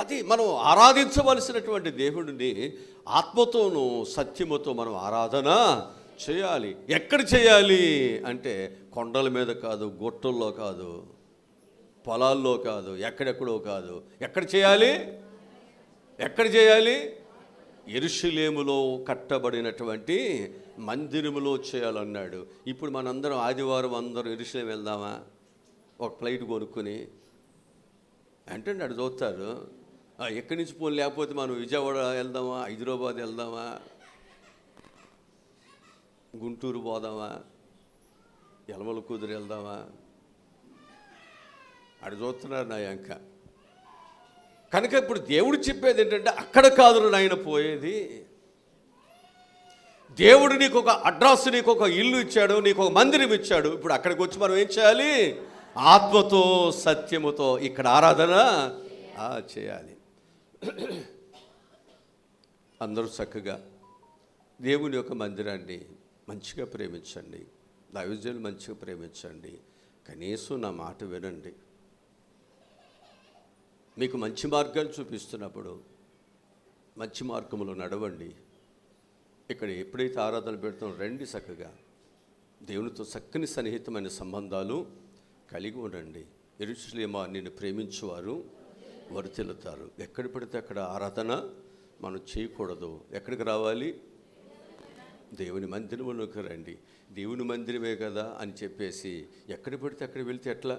అది మనం ఆరాధించవలసినటువంటి దేవుడిని ఆత్మతోనూ సత్యముతో మనం ఆరాధన చేయాలి. ఎక్కడ చేయాలి అంటే కొండల మీద కాదు, గుట్టల్లో కాదు, పొలాల్లో కాదు, ఎక్కడెక్కడో కాదు. ఎక్కడ చేయాలి? ఎక్కడ చేయాలి? యెరూషలేములో కట్టబడినటువంటి మందిరములో చేయాలన్నాడు. ఇప్పుడు మనందరం ఆదివారం అందరం యెరూషలేము వెళ్దామా? ఒక ఫ్లైట్ కొనుక్కొని అంటే అటు చూస్తారు, ఎక్కడి నుంచి పోనీ, లేకపోతే మనం విజయవాడ వెళ్దామా, హైదరాబాద్ వెళ్దామా, గుంటూరు పోదామా, యలమల కుదురు వెళ్దామా, అటు చూస్తున్నారు నా యాంక. కనుక ఇప్పుడు దేవుడు చెప్పేది ఏంటంటే అక్కడ కాదు నాయన పోయేది. దేవుడు నీకు ఒక అడ్రస్, నీకు ఒక ఇల్లు ఇచ్చాడు, నీకు ఒక మందిరం ఇచ్చాడు. ఇప్పుడు అక్కడికి వచ్చి మనం ఏం చేయాలి? ఆత్మతో సత్యముతో ఇక్కడ ఆరాధన చేయాలి. అందరూ చక్కగా దేవుని యొక్క మందిరాన్ని మంచిగా ప్రేమించండి, దైవజనులు మంచిగా ప్రేమించండి. కనీసం నా మాట వినండి. మీకు మంచి మార్గాలు చూపిస్తున్నప్పుడు మంచి మార్గంలో నడవండి. ఇక్కడ ఎప్పుడైతే ఆరాధన పెడతాం రండి, చక్కగా దేవునితో చక్కని సన్నిహితమైన సంబంధాలు కలిగి ఉండండి. యెరూషలేమా నిన్ను ప్రేమించువారు వర్ధిల్లుతారు. ఎక్కడ పడితే అక్కడ ఆరాధన మనం చేయకూడదు. ఎక్కడికి రావాలి? దేవుని మందిరంలోకి రండి. దేవుని మందిరమే కదా అని చెప్పేసి ఎక్కడ పడితే అక్కడ వెళ్తే ఎట్లా?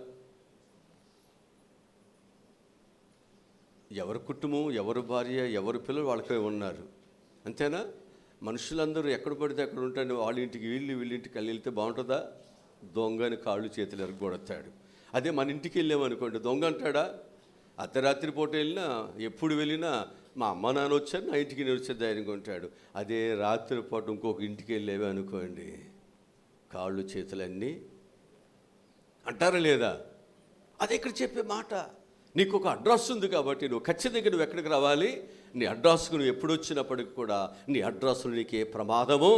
ఎవరి కుటుంబం, ఎవరి భార్య, ఎవరి పిల్లలు వాళ్ళకే ఉన్నారు, అంతేనా? మనుషులందరూ ఎక్కడ పడితే అక్కడ ఉంటాను. వాళ్ళ ఇంటికి వీళ్ళింటికి వెళ్తే బాగుంటుందా? దొంగని కాళ్ళు చేతులు ఎరగొడతాడు. అదే మన ఇంటికి వెళ్ళామనుకోండి, దొంగ అంటాడా? అర్ధరాత్రి పూట వెళ్ళినా, ఎప్పుడు వెళ్ళినా మా అమ్మ నాన్న వచ్చారు, నా ఇంటికి నేను వచ్చే ధైర్యంగా ఉంటాడు. అదే రాత్రి పూట ఇంకొక ఇంటికి వెళ్ళేవి అనుకోండి, కాళ్ళు చేతులన్నీ అంటారా లేదా? అది ఇక్కడ చెప్పే మాట. నీకు ఒక అడ్రస్ ఉంది కాబట్టి నువ్వు ఖచ్చితంగా నువ్వు ఎక్కడికి రావాలి? నీ అడ్రస్కు నువ్వు ఎప్పుడు వచ్చినప్పటికి కూడా నీ అడ్రస్లో నీకు ఏ ప్రమాదము,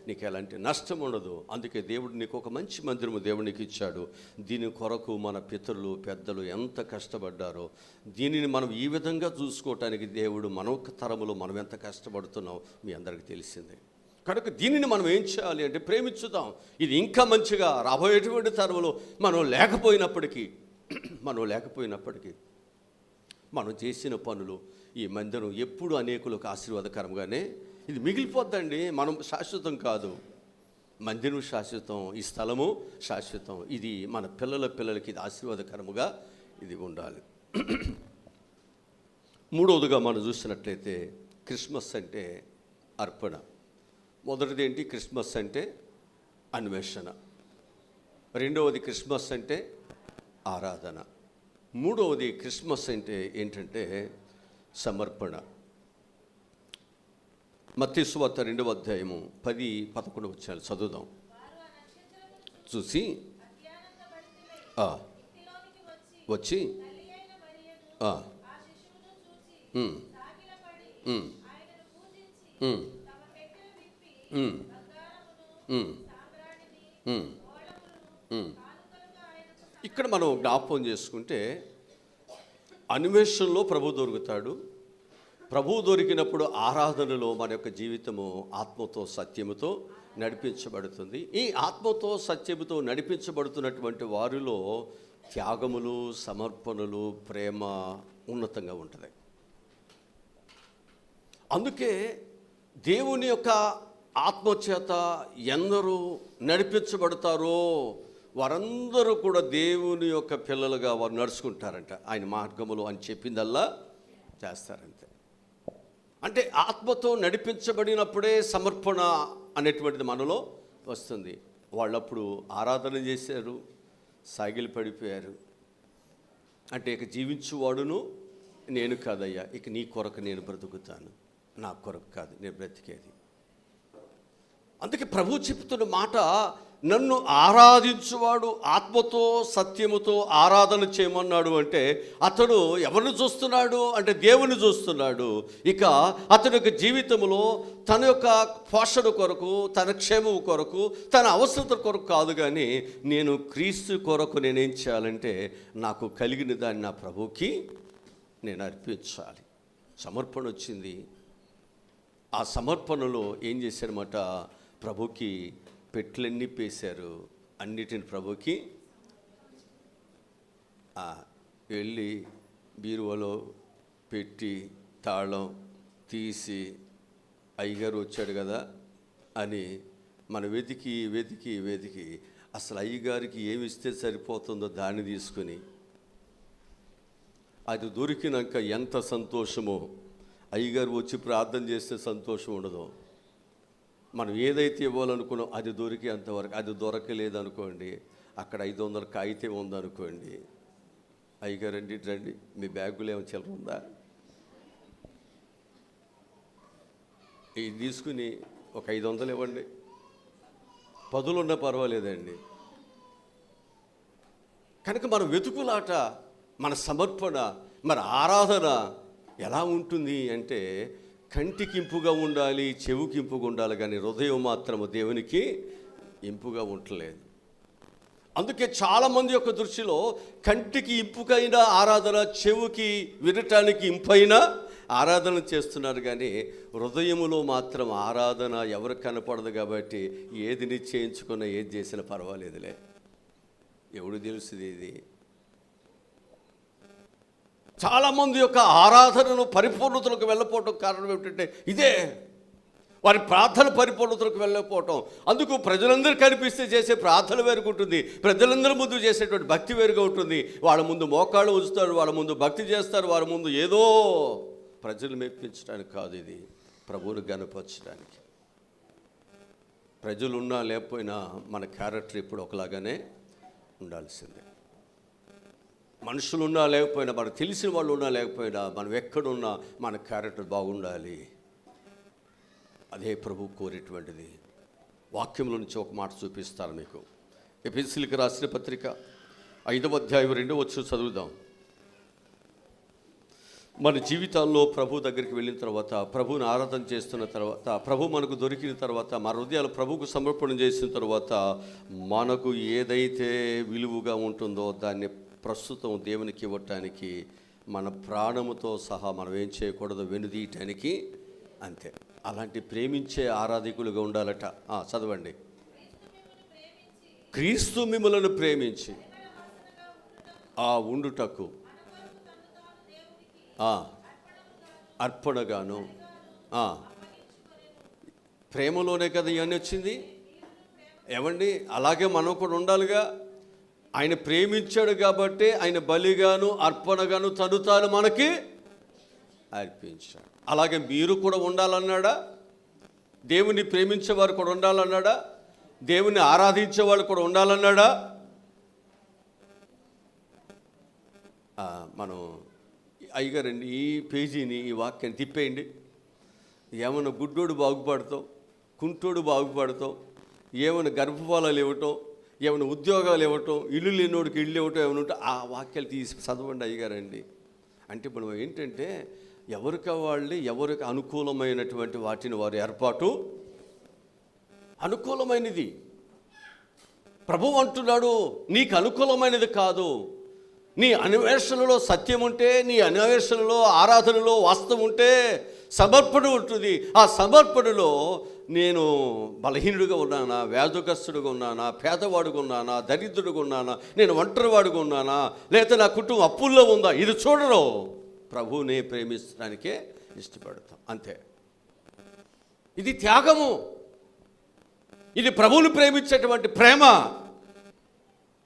నీకు ఎలాంటి నష్టం ఉండదు. అందుకే దేవుడు నీకు ఒక మంచి మందిరము దేవునికి ఇచ్చాడు. దీని కొరకు మన పితరులు పెద్దలు ఎంత కష్టపడ్డారో, దీనిని మనం ఈ విధంగా చూసుకోవటానికి దేవుడు మన తరములో మనం ఎంత కష్టపడుతున్నాం మీ అందరికీ తెలిసిందే. కనుక దీనిని మనం ఏం చేయాలి అంటే ప్రేమించుదాం. ఇది ఇంకా మంచిగా రాబోయేటువంటి తరములో మనం లేకపోయినప్పటికీ మనం చేసిన పనులు, ఈ మందిరం ఎప్పుడు అనేకులకు ఆశీర్వాదకరంగానే ఇది మిగిలిపోద్దండి. మనం శాశ్వతం కాదు, మందిరం శాశ్వతం, ఈ స్థలము శాశ్వతం. ఇది మన పిల్లలకి ఇది ఆశీర్వాదకరముగా ఇది ఉండాలి. మూడవదిగా మనం చూసినట్లయితే క్రిస్మస్ అంటే అర్పణ. మొదటిది ఏంటి? క్రిస్మస్ అంటే అన్వేషణ. రెండవది క్రిస్మస్ అంటే ఆరాధన. మూడవది క్రిస్మస్ అంటే ఏంటంటే సమర్పణ. మత్తయి సువార్త 2వ అధ్యాయము 10-11 వచ్చాను, చదువుదాం. చూసి వచ్చి ఇక్కడ మనం జ్ఞాపకం చేసుకుంటే అన్వేషణలో ప్రభు దొరుకుతాడు. ప్రభువు దొరికినప్పుడు ఆరాధనలో మన యొక్క జీవితము ఆత్మతో సత్యముతో నడిపించబడుతుంది. ఈ ఆత్మతో సత్యముతో నడిపించబడుతున్నటువంటి వారిలో త్యాగములు, సమర్పణలు, ప్రేమ ఉన్నతంగా ఉంటుంది. అందుకే దేవుని యొక్క ఆత్మచేత ఎందరూ నడిపించబడతారో వారందరూ కూడా దేవుని యొక్క పిల్లలుగా వారు నడుచుకుంటారంట. ఆయన మార్గములు అని చెప్పిందల్లా చేస్తారంతే. అంటే ఆత్మతో నడిపించబడినప్పుడే సమర్పణ అనేటువంటిది మనలో వస్తుంది. వాళ్ళప్పుడు ఆరాధన చేశారు, సాగిలి పడిపోయారు. అంటే ఇక జీవించువాడును నేను కాదయ్యా, ఇక నీ కొరకు నేను బ్రతుకుతాను, నా కొరకు కాదు నేను బ్రతికేది. అందుకే ప్రభు చెప్తున్న మాట, నన్ను ఆరాధించువాడు ఆత్మతో సత్యముతో ఆరాధన చేయమన్నాడు. అంటే అతడు ఎవరిని చూస్తున్నాడు అంటే దేవుని చూస్తున్నాడు. ఇక అతని యొక్క జీవితంలో తన యొక్క పోషణ కొరకు, తన క్షేమం కొరకు, తన అవసరత కొరకు కాదు, కానీ నేను క్రీస్తు కొరకు నేనేం చేయాలంటే నాకు కలిగిన దాన్ని నా ప్రభువుకి నేను అర్పించాలి. సమర్పణ వచ్చింది. ఆ సమర్పణలో ఏం చేశారన్నమాట, ప్రభుకి పెట్లన్నీ పేశారు. అన్నిటిని ప్రభుకి వెళ్ళి బీరువాలో పెట్టి తాళం తీసి అయ్యగారు వచ్చాడు కదా అని మనం వెతికి వెతికి వెతికి అసలు అయ్యగారికి ఏమి ఇస్తే సరిపోతుందో దాన్ని తీసుకుని అది దొరికినాక ఎంత సంతోషమో, అయ్యగారు వచ్చి ప్రార్థన చేస్తే సంతోషం ఉండదు. మనం ఏదైతే ఇవ్వాలనుకున్నాం అది దొరికేంతవరకు, అది దొరకలేదనుకోండి, అక్కడ 500 కాగితం ఉందనుకోండి, అయ్యగారు రండి రండి మీ బ్యాగులో ఏమో చిల్లర ఉందా, ఇది తీసుకుని ఒక 500 ఇవ్వండి, 10 ఉన్నా పర్వాలేదండి. కనుక మన వెతుకులాట, మన సమర్పణ, మన ఆరాధన ఎలా ఉంటుంది అంటే కంటికి ఇంపుగా ఉండాలి, చెవుకి ఇంపుగా ఉండాలి, కానీ హృదయం మాత్రము దేవునికి ఇంపుగా ఉండలేదు. అందుకే చాలామంది యొక్క దృష్టిలో కంటికి ఇంపుకైన ఆరాధన, చెవుకి వినటానికి ఇంపైన ఆరాధన చేస్తున్నారు, కానీ హృదయములో మాత్రం ఆరాధన ఎవరికి కనపడదు. కాబట్టి ఏది నిశ్చయించుకున్నా ఏది చేసినా పర్వాలేదులే, ఎవడు తెలుస్తుంది ఇది. చాలామంది యొక్క ఆరాధనను పరిపూర్ణతలకు వెళ్ళకపోవటం కారణం ఏమిటంటే ఇదే, వారి ప్రార్థన పరిపూర్ణతలకు వెళ్ళకపోవటం. అందుకు ప్రజలందరూ కనిపిస్తే చేసే ప్రార్థన వేరుగా ఉంటుంది, ప్రజలందరి ముందు చేసేటువంటి భక్తి వేరుగా ఉంటుంది. వాళ్ళ ముందు మోకాళ్ళు ఉంచుతారు, వాళ్ళ ముందు భక్తి చేస్తారు, వాళ్ళ ముందు ఏదో ప్రజలు మెప్పించడానికి కాదు, ఇది ప్రభువును గణపరచడానికి. ప్రజలు ఉన్నా లేకపోయినా మన క్యారెక్టర్ ఇప్పుడు ఒకలాగానే ఉండాల్సిందే. మనుషులు ఉన్నా లేకపోయినా, మనకు తెలిసిన వాళ్ళు ఉన్నా లేకపోయినా, మనం ఎక్కడున్నా మన క్యారెక్టర్ బాగుండాలి. అదే ప్రభు కోరేటువంటిది. వాక్యంలో నుంచి ఒక మాట చూపిస్తాను మీకు. ఎఫెసీయులకు రాసిన పత్రిక 5వ అధ్యాయం 2వ వచనం చదువుదాం. మన జీవితాల్లో ప్రభు దగ్గరికి వెళ్ళిన తర్వాత, ప్రభువుని ఆరాధన చేస్తున్న తర్వాత, ప్రభు మనకు దొరికిన తర్వాత, మన హృదయాలు ప్రభువుకు సమర్పణ చేసిన తర్వాత, మనకు ఏదైతే విలువగా ఉంటుందో దాన్ని ప్రస్తుతం దేవునికి ఇవ్వటానికి మన ప్రాణముతో సహా మనం ఏం చేయకూడదు, వెనుదీయటానికి అంతే. అలాంటి ప్రేమించే ఆరాధికులుగా ఉండాలట. చదవండి. క్రీస్తు మిమ్మలను ప్రేమించి ఉండుటకు అర్పణగాను. ప్రేమలోనే కదా ఇవన్నీ వచ్చింది. ఏమండి, అలాగే మనం కూడా ఉండాలిగా. ఆయన ప్రేమించాడు కాబట్టి ఆయన బలిగాను అర్పణగాను తను తాను మనకి అర్పించాడు. అలాగే మీరు కూడా ఉండాలన్నాడా? దేవుని ప్రేమించేవారు కూడా ఉండాలన్నాడా? దేవుని ఆరాధించేవాళ్ళు కూడా ఉండాలన్నాడా? మనం అయ్యగారండి ఈ పేజీని, ఈ వాక్యాన్ని తిప్పేయండి. ఏమైనా గుడ్డోడు బాగుపడతాం, కుంటోడు బాగుపడతాం, ఏమైనా గర్భఫలాలు ఇవ్వటం, ఏమైనా ఉద్యోగాలు ఇవ్వటం, ఇల్లు లేనోడికి ఇల్లు ఇవ్వటం ఏమైనా ఉంటే ఆ వాక్యాలు తీసి చదవండి అయ్యగారండి. అంటే మనం ఏంటంటే ఎవరికి వాళ్ళు ఎవరికి అనుకూలమైనటువంటి వాటిని వారు ఏర్పాటు అనుకూలమైనది. ప్రభువు అంటున్నాడు, నీకు అనుకూలమైనది కాదు. నీ అన్వేషణలో సత్యం ఉంటే, నీ అన్వేషణలో ఆరాధనలో వాస్తవం ఉంటే సమర్పణ ఉంటుంది. ఆ సమర్పణలో నేను బలహీనుడిగా ఉన్నానా, వ్యాధుగ్రస్తుడిగా ఉన్నానా, పేదవాడుగా ఉన్నానా, దరిద్రుడిగా ఉన్నానా, నేను ఒంటరివాడుగా ఉన్నానా, లేదా నా కుటుంబం అప్పుల్లో ఉందా, ఇది చూడరు. ప్రభువునే ప్రేమించడానికే ఇష్టపడతాం, అంతే. ఇది త్యాగము, ఇది ప్రభువుని ప్రేమించేటువంటి ప్రేమ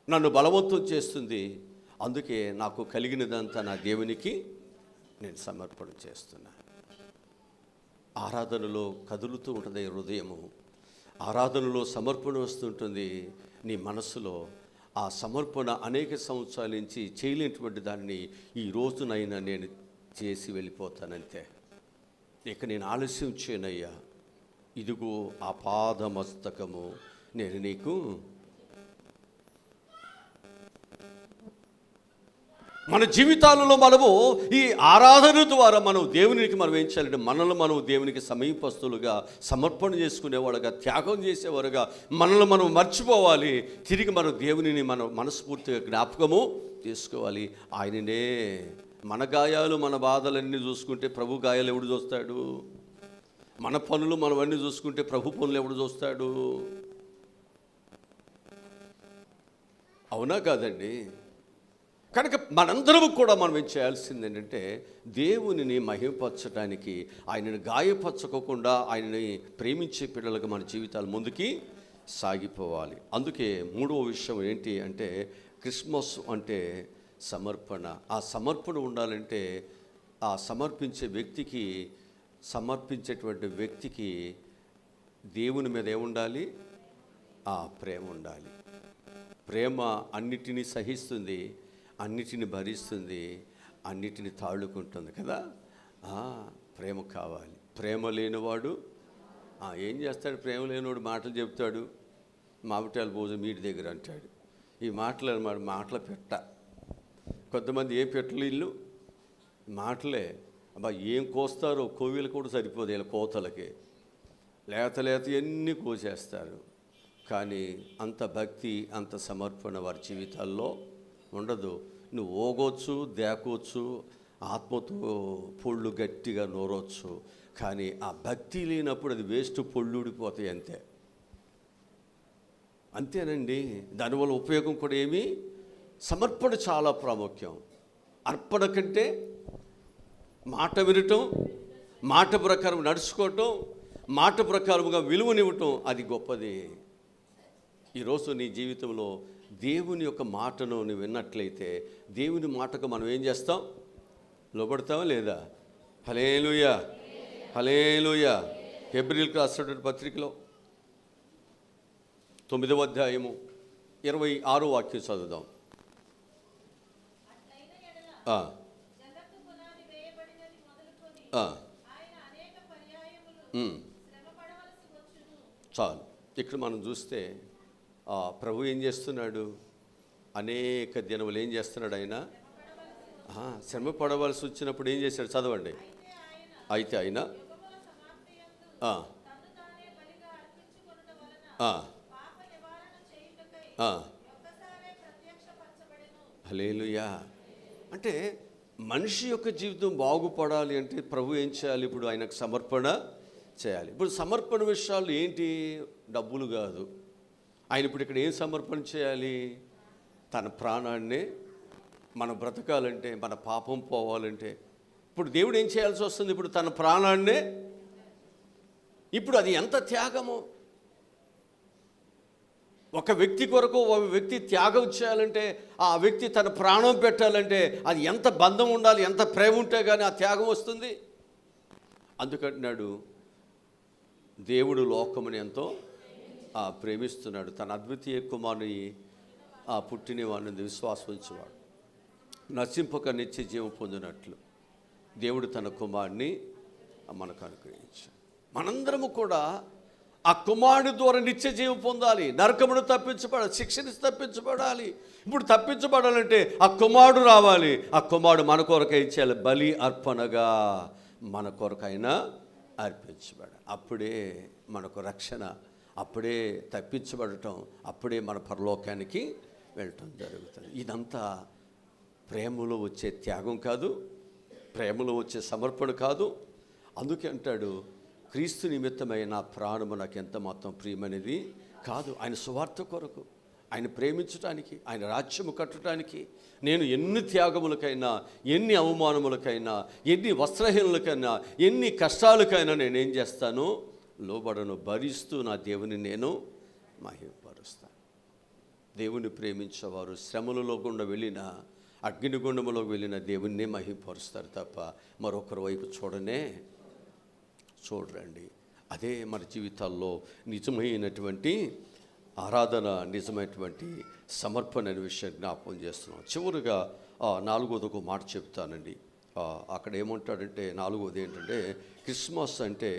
నన్ను బలవంతం చేస్తుంది. అందుకే నాకు కలిగినదంతా నా దేవునికి నేను సమర్పణ చేస్తున్నా. ఆరాధనలో కదులుతూ ఉంటుంది హృదయము, ఆరాధనలో సమర్పణ వస్తుంటుంది నీ మనసులో. ఆ సమర్పణ అనేక సంవత్సరాల నుంచి చేయలేనటువంటి దాన్ని ఈ రోజునైనా నేను చేసి వెళ్ళిపోతానంతే. ఇక నేను ఆలస్యం చేయనయ్యా, ఇదిగో ఆ పాదమస్తకము నేను నీకు. మన జీవితాలలో మనము ఈ ఆరాధన ద్వారా మనం దేవునికి మనం ఏం చేయాలంటే మనల్ని మనం దేవునికి సమీపస్తులుగా, సమర్పణ చేసుకునేవాడుగా, త్యాగం చేసేవారుగా మనల్ని మనం మర్చిపోవాలి. తిరిగి మనం దేవునిని మనం మనస్ఫూర్తిగా జ్ఞాపకము చేసుకోవాలి. ఆయననే మన గాయాలు మన బాధలన్నీ చూసుకుంటే ప్రభు గాయాలు ఎవడు చూస్తాడు? మన పనులు మనవన్నీ చూసుకుంటే ప్రభు పనులు ఎవడు చూస్తాడు? అవునా కాదండి? కనుక మనందరం కూడా మనం ఏం చేయాల్సింది ఏంటంటే దేవునిని మహిమపరచడానికి, ఆయనని గాయపరచకోకుండా ఆయనని ప్రేమించే పిల్లలకు మన జీవితాలు ముందుకి సాగిపోవాలి. అందుకే మూడవ విషయం ఏంటి అంటే క్రిస్మస్ అంటే సమర్పణ. ఆ సమర్పణ ఉండాలంటే ఆ సమర్పించేటువంటి వ్యక్తికి దేవుని మీద ఏముండాలి? ఆ ప్రేమ ఉండాలి. ప్రేమ అన్నిటినీ సహిస్తుంది, అన్నిటిని భరిస్తుంది, అన్నిటిని తాళుకుంటుంది కదా. ప్రేమ కావాలి. ప్రేమ లేనివాడు ఏం చేస్తాడు? ప్రేమ లేనివాడు మాటలు చెప్తాడు, మామిటాల భోజనం మీటి దగ్గర అంటాడు. ఈ మాటల పెట్ట. కొంతమంది ఏ పెట్టలు ఇల్లు మాటలే. అబ్బా ఏం కోస్తారో కోవిలు కూడా సరిపోదు వీళ్ళ కోతలకి. లేత ఎన్ని కోసేస్తారు. కానీ అంత భక్తి, అంత సమర్పణ వారి జీవితాల్లో ఉండదు. నువ్వు ఓగొచ్చు, దేకొచ్చు, ఆత్మతో పొళ్ళు గట్టిగా నూరవచ్చు, కానీ ఆ భక్తి లేనప్పుడు అది వేస్ట్, పొళ్ళు ఊడిపోతాయి అంతేనండి. దానివల్ల ఉపయోగం కూడా ఏమి? సమర్పణ చాలా ప్రాముఖ్యం. అర్పణ కంటే మాట వినటం, మాట ప్రకారం నడుచుకోవటం, మాట ప్రకారముగా విలువనివ్వటం అది గొప్పది. ఈరోజు నీ జీవితంలో దేవుని యొక్క మాటను నువ్వు విన్నట్లయితే దేవుని మాటకు మనం ఏం చేస్తాం? లోబడతావా లేదా? హల్లెలూయా, హల్లెలూయా. హెబ్రీయులకు రాసినటువంటి పత్రికలో 9వ అధ్యాయము 26వ వాక్యం చదువుదాం. చాలు. ఇక్కడ మనం చూస్తే ప్రభు ఏం చేస్తున్నాడు? అనేక దినములు ఏం చేస్తున్నాడు ఆయన? శ్రమ పడవలసి వచ్చినప్పుడు ఏం చేశాడు? చదవండి. అయితే ఆయన హల్లెలూయా. అంటే మనిషి యొక్క జీవితం బాగుపడాలి అంటే ప్రభు ఏం చేయాలి? ఇప్పుడు ఆయనకు సమర్పణ చేయాలి. ఇప్పుడు సమర్పణ విషయాలు ఏంటి? డబ్బులు కాదు. ఆయన ఇప్పుడు ఇక్కడ ఏం సమర్పణ చేయాలి? తన ప్రాణాన్నే. మనం బ్రతకాలంటే, మన పాపం పోవాలంటే ఇప్పుడు దేవుడు ఏం చేయాల్సి వస్తుంది? ఇప్పుడు తన ప్రాణాన్నే. ఇప్పుడు అది ఎంత త్యాగము! ఒక వ్యక్తి కొరకు ఒక వ్యక్తి త్యాగం చేయాలంటే, ఆ వ్యక్తి తన ప్రాణం పెట్టాలంటే అది ఎంత బంధం ఉండాలి, ఎంత ప్రేమ ఉంటే కానీ ఆ త్యాగం వస్తుంది. అందుకంటున్నాడు దేవుడు లోకముని ఎంతో ప్రేమిస్తున్నాడు, తన అద్వితీయ కుమారుని పుట్టిన వాడిని విశ్వాసం ఉంచేవాడు నశింపక నిత్య జీవం పొందినట్లు దేవుడు తన కుమారుని మనకు అనుగ్రహించాడు. మనందరము కూడా ఆ కుమారుడి ద్వారా నిత్య జీవం పొందాలి, నరకమును తప్పించబడాలి, శిక్ష నుంచి తప్పించబడాలి. ఇప్పుడు తప్పించబడాలంటే ఆ కుమారుడు రావాలి. ఆ కుమారుడు మన కొరకు ఏం చేయాలి? బలి అర్పణగా మన కొరకైనా అర్పించబడాలి. అప్పుడే మనకు రక్షణ, అప్పుడే తప్పించబడటం, అప్పుడే మన పరలోకానికి వెళ్ళటం జరుగుతుంది. ఇదంతా ప్రేమలో వచ్చే త్యాగం కాదు, ప్రేమలో వచ్చే సమర్పణ కాదు. అందుకే అంటాడు, క్రీస్తు నిమిత్తమైన నా ప్రాణము నాకు ఎంత మాత్రం ప్రియమనేది కాదు. ఆయన సువార్త కొరకు, ఆయన ప్రేమించడానికి, ఆయన రాజ్యము కట్టడానికి నేను ఎన్ని త్యాగములకైనా, ఎన్ని అవమానములకైనా, ఎన్ని వస్త్రహీనులకైనా, ఎన్ని కష్టాలకైనా నేనేం చేస్తాను? లోబడను, భరిస్తూ నా దేవుని నేను మహిమపరుస్తాను. దేవుని ప్రేమించేవారు శ్రమలలో గుండా వెళ్ళిన, అగ్నిగుండములోకి వెళ్ళిన దేవుణ్ణి మహిమపరుస్తారు తప్ప మరొకరి వైపు చూడరండి. అదే మన జీవితాల్లో నిజమైనటువంటి ఆరాధన, నిజమైనటువంటి సమర్పణ అనే విషయం జ్ఞాపకం చేస్తున్నాం. చివరిగా 4వది ఒక మాట చెప్తానండి. అక్కడ ఏమంటాడంటే 4వది ఏంటంటే క్రిస్మస్ అంటే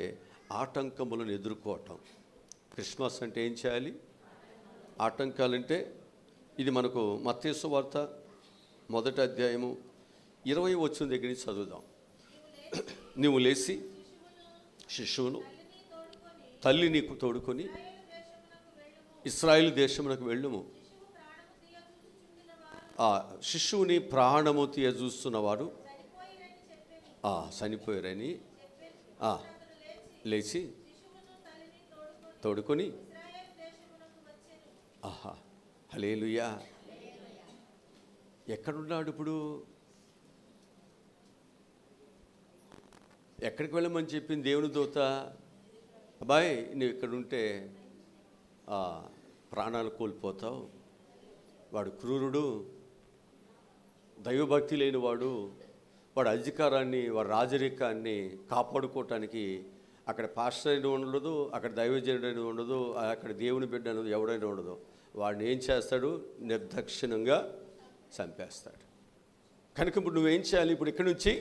ఆటంకములను ఎదుర్కోవటం. క్రిస్మస్ అంటే ఏం చేయాలి? ఆటంకాలంటే ఇది మనకు మత్తయి సువార్త 1వ అధ్యాయము 20వ వచనం దగ్గర నుంచి చదువుదాం. నీవు లేచి శిశువును తల్లిని తోడుకొని ఇశ్రాయేలు దేశమునకు వెళ్ళుము. ఆ శిశువుని ప్రాణము తీయ చూస్తున్నవారు చనిపోయారని లేచి తోడుకొని హల్లెలూయా. ఎక్కడున్నాడు ఇప్పుడు? ఎక్కడికి వెళ్ళమని చెప్పింది దేవుని దూత? అబ్బాయి, నువ్వు ఇక్కడుంటే ప్రాణాలు కోల్పోతావు. వాడు క్రూరుడు, దైవభక్తి లేనివాడు. వాడు అధికారాన్ని, వాడు రాజరికాన్ని కాపాడుకోవటానికి అక్కడ పాస్టర్ అయినా ఉండదు, అక్కడ దైవజనుడైనా ఉండదు, అక్కడ దేవుని బిడ్డ అనేది ఎవడైనా ఉండదు. వాడిని ఏం చేస్తాడు? నిర్దక్షిణంగా చంపేస్తాడు. కనుక ఇప్పుడు నువ్వేం చేయాలి? ఇప్పుడు ఇక్కడి నుంచి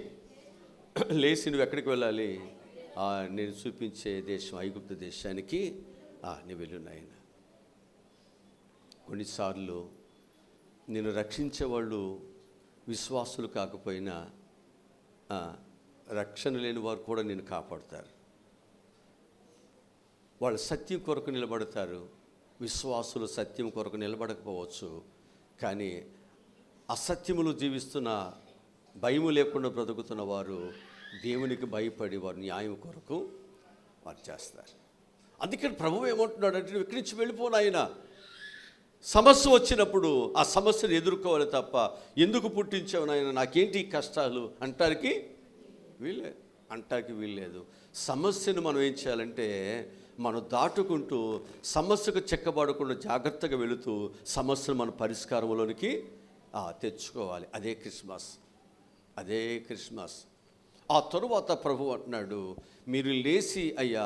లేచి నువ్వు ఎక్కడికి వెళ్ళాలి? నేను చూపించే దేశం ఐగుప్తు దేశానికి నువ్వు వెళ్ళు నాయన. కొన్నిసార్లు నేను రక్షించేవాళ్ళు విశ్వాసులు కాకపోయినా రక్షణ లేని వారు కూడా నేను కాపాడుతారు. వాళ్ళు సత్యం కొరకు నిలబడతారు. విశ్వాసులు సత్యం కొరకు నిలబడకపోవచ్చు, కానీ అసత్యములు జీవిస్తున్న, భయము లేకుండా బ్రతుకుతున్న వారు దేవునికి భయపడి వారు న్యాయం కొరకు వారు చేస్తారు. అందుకని ప్రభువు ఏమంటున్నాడు అంటే, నువ్వు ఇక్కడి నుంచి వెళ్ళిపోను. ఆయన సమస్య వచ్చినప్పుడు ఆ సమస్యను ఎదుర్కోవాలి తప్ప ఎందుకు పుట్టించావు నాయన, నాకేంటి కష్టాలు అంటానికి వీల్లేదు. సమస్యను మనం ఏం చేయాలంటే, మనం దాటుకుంటూ సమస్యకు చెక్కబడకుండా జాగ్రత్తగా వెళుతూ సమస్యను మన పరిష్కారంలోనికి తెచ్చుకోవాలి. అదే క్రిస్మస్. ఆ తరువాత ప్రభు అంటున్నాడు, మీరు లేచి అయ్యా,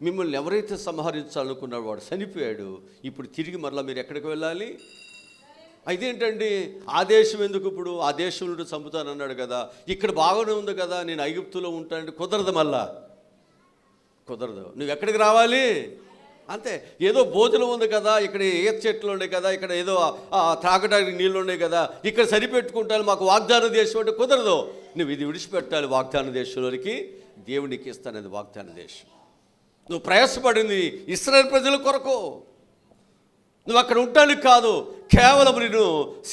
మిమ్మల్ని ఎవరైతే సంహరించాలనుకున్నాడో వాడు చనిపోయాడు, ఇప్పుడు తిరిగి మరలా మీరు ఎక్కడికి వెళ్ళాలి? ఇదేంటండి ఆ దేశం ఎందుకు? ఇప్పుడు ఆ దేశం నుండి చంపుతానన్నాడు కదా, ఇక్కడ బాగానే ఉంది కదా, నేను ఐగుప్తులో ఉంటానంటే కుదరదు. మళ్ళా కుదరదు. నువ్వు ఎక్కడికి రావాలి? అంతే. ఏదో భోజనం ఉంది కదా, ఇక్కడ ఈత చెట్లు ఉన్నాయి కదా, ఇక్కడ ఏదో త్రాగడానికి నీళ్ళు ఉన్నాయి కదా, ఇక్కడ సరిపెట్టుకుంటాను, మాకు వాగ్దాన దేశం అంటే కుదరదు. నువ్వు ఇది విడిచిపెట్టాలి. వాగ్దాన దేశంలోనికి దేవునికి ఇస్తానది వాగ్దాన దేశం. నువ్వు ప్రయాసపడింది ఇశ్రాయేలు ప్రజల కొరకు, నువ్వు అక్కడ ఉండటానికి కాదు, కేవలం నేను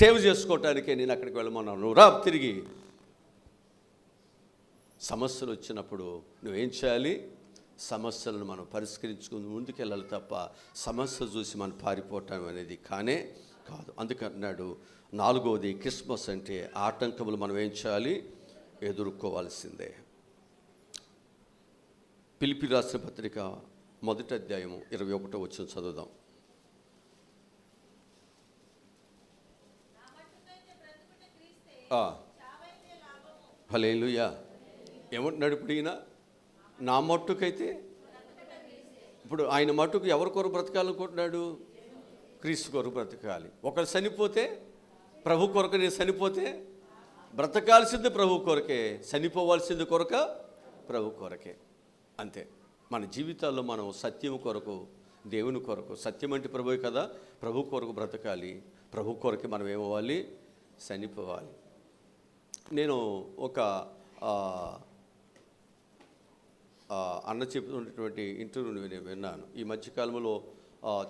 సేవ చేసుకోవటానికే నేను అక్కడికి వెళ్ళమన్నాను. నువ్వు రా తిరిగి. సమస్యలు వచ్చినప్పుడు నువ్వేం చేయాలి? సమస్యలను మనం పరిష్కరించుకుని ముందుకెళ్ళాలి తప్ప సమస్య చూసి మనం పారిపోవటం అనేది కానే కాదు. అందుకన్నాడు, నాలుగవది క్రిస్మస్ అంటే ఆటంకములు మనం ఏం చేయాలి? ఎదుర్కోవాల్సిందే. ఫిలిప్పీ రాసిన పత్రిక 1వ అధ్యాయము 21వ వచనం చదువుదాం. హల్లెలూయా. ఏమంటున్నాడు ఇప్పుడు ఈయన? నా మట్టుకైతే. ఇప్పుడు ఆయన మట్టుకు ఎవరి కొరకు బ్రతకాలనుకుంటున్నాడు? క్రీస్తు కొరకు బ్రతకాలి. ఒకరు చనిపోతే ప్రభు కొరకు, నేను చనిపోతే బ్రతకాల్సింది ప్రభు కొరకే, చనిపోవాల్సింది కొరక ప్రభు కొరకే. అంతే. మన జీవితాల్లో మనం సత్యం కొరకు, దేవుని కొరకు, సత్యం అంటే ప్రభువే కదా, ప్రభు కొరకు బ్రతకాలి. ప్రభు కొరకే మనం ఏమవ్వాలి? చనిపోవాలి. నేను ఒక అన్న చెప్తున్నటువంటి ఇంటర్వ్యూని నేను విన్నాను. ఈ మధ్యకాలంలో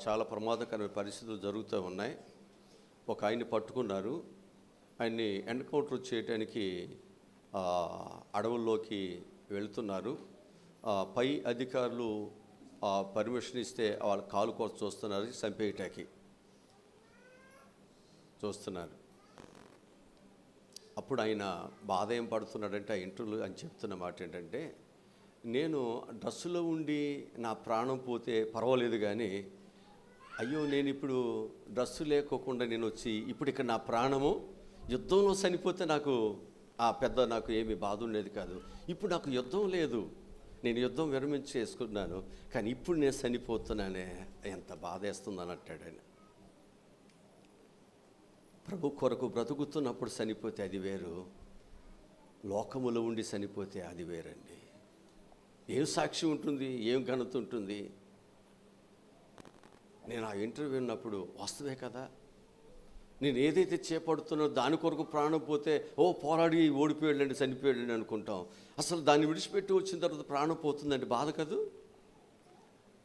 చాలా ప్రమాదకరమైన పరిస్థితులు జరుగుతూ ఉన్నాయి. ఒక ఆయన్ని పట్టుకున్నారు. ఆయన్ని ఎన్కౌంటర్ చేయడానికి అడవుల్లోకి వెళుతున్నారు. పై అధికారులు పర్మిషన్ ఇస్తే వాళ్ళ కాలు కోసం చూస్తున్నారు, చంపేయటానికి చూస్తున్నారు. అప్పుడు ఆయన బాధ ఏం పడుతున్నాడంటే, ఆ ఇంటర్వ్యూలో అని చెప్తున్న మాట ఏంటంటే, నేను డ్రస్సులో ఉండి నా ప్రాణం పోతే పర్వాలేదు, కానీ అయ్యో నేను ఇప్పుడు డ్రస్సు లేకోకుండా నేను వచ్చి ఇప్పుడు ఇక్కడ నా ప్రాణము యుద్ధంలో చనిపోతే నాకు నాకు ఏమీ బాధ ఉండేది కాదు. ఇప్పుడు నాకు యుద్ధం లేదు, నేను యుద్ధం విరమించి చేసుకున్నాను, కానీ ఇప్పుడు నేను చనిపోతున్నానే, ఎంత బాధ వేస్తుందని అంటాడు ఆయన. ప్రభు కొరకు బ్రతుకుతున్నప్పుడు చనిపోతే అది వేరు, లోకములో ఉండి చనిపోతే అది వేరండి. ఏం సాక్షి ఉంటుంది? ఏం ఘనత ఉంటుంది? నేను ఆ ఇంటర్వ్యూ విన్నప్పుడు వాస్తవే కదా, నేను ఏదైతే చేపడుతున్నో దాని కొరకు ప్రాణం పోతే పోరాడి ఓడిపోయాడండి, చనిపోయాడండి అనుకుంటాం. అసలు దాన్ని విడిచిపెట్టి వచ్చిన తర్వాత ప్రాణం పోతుందండి, బాధ కదూ.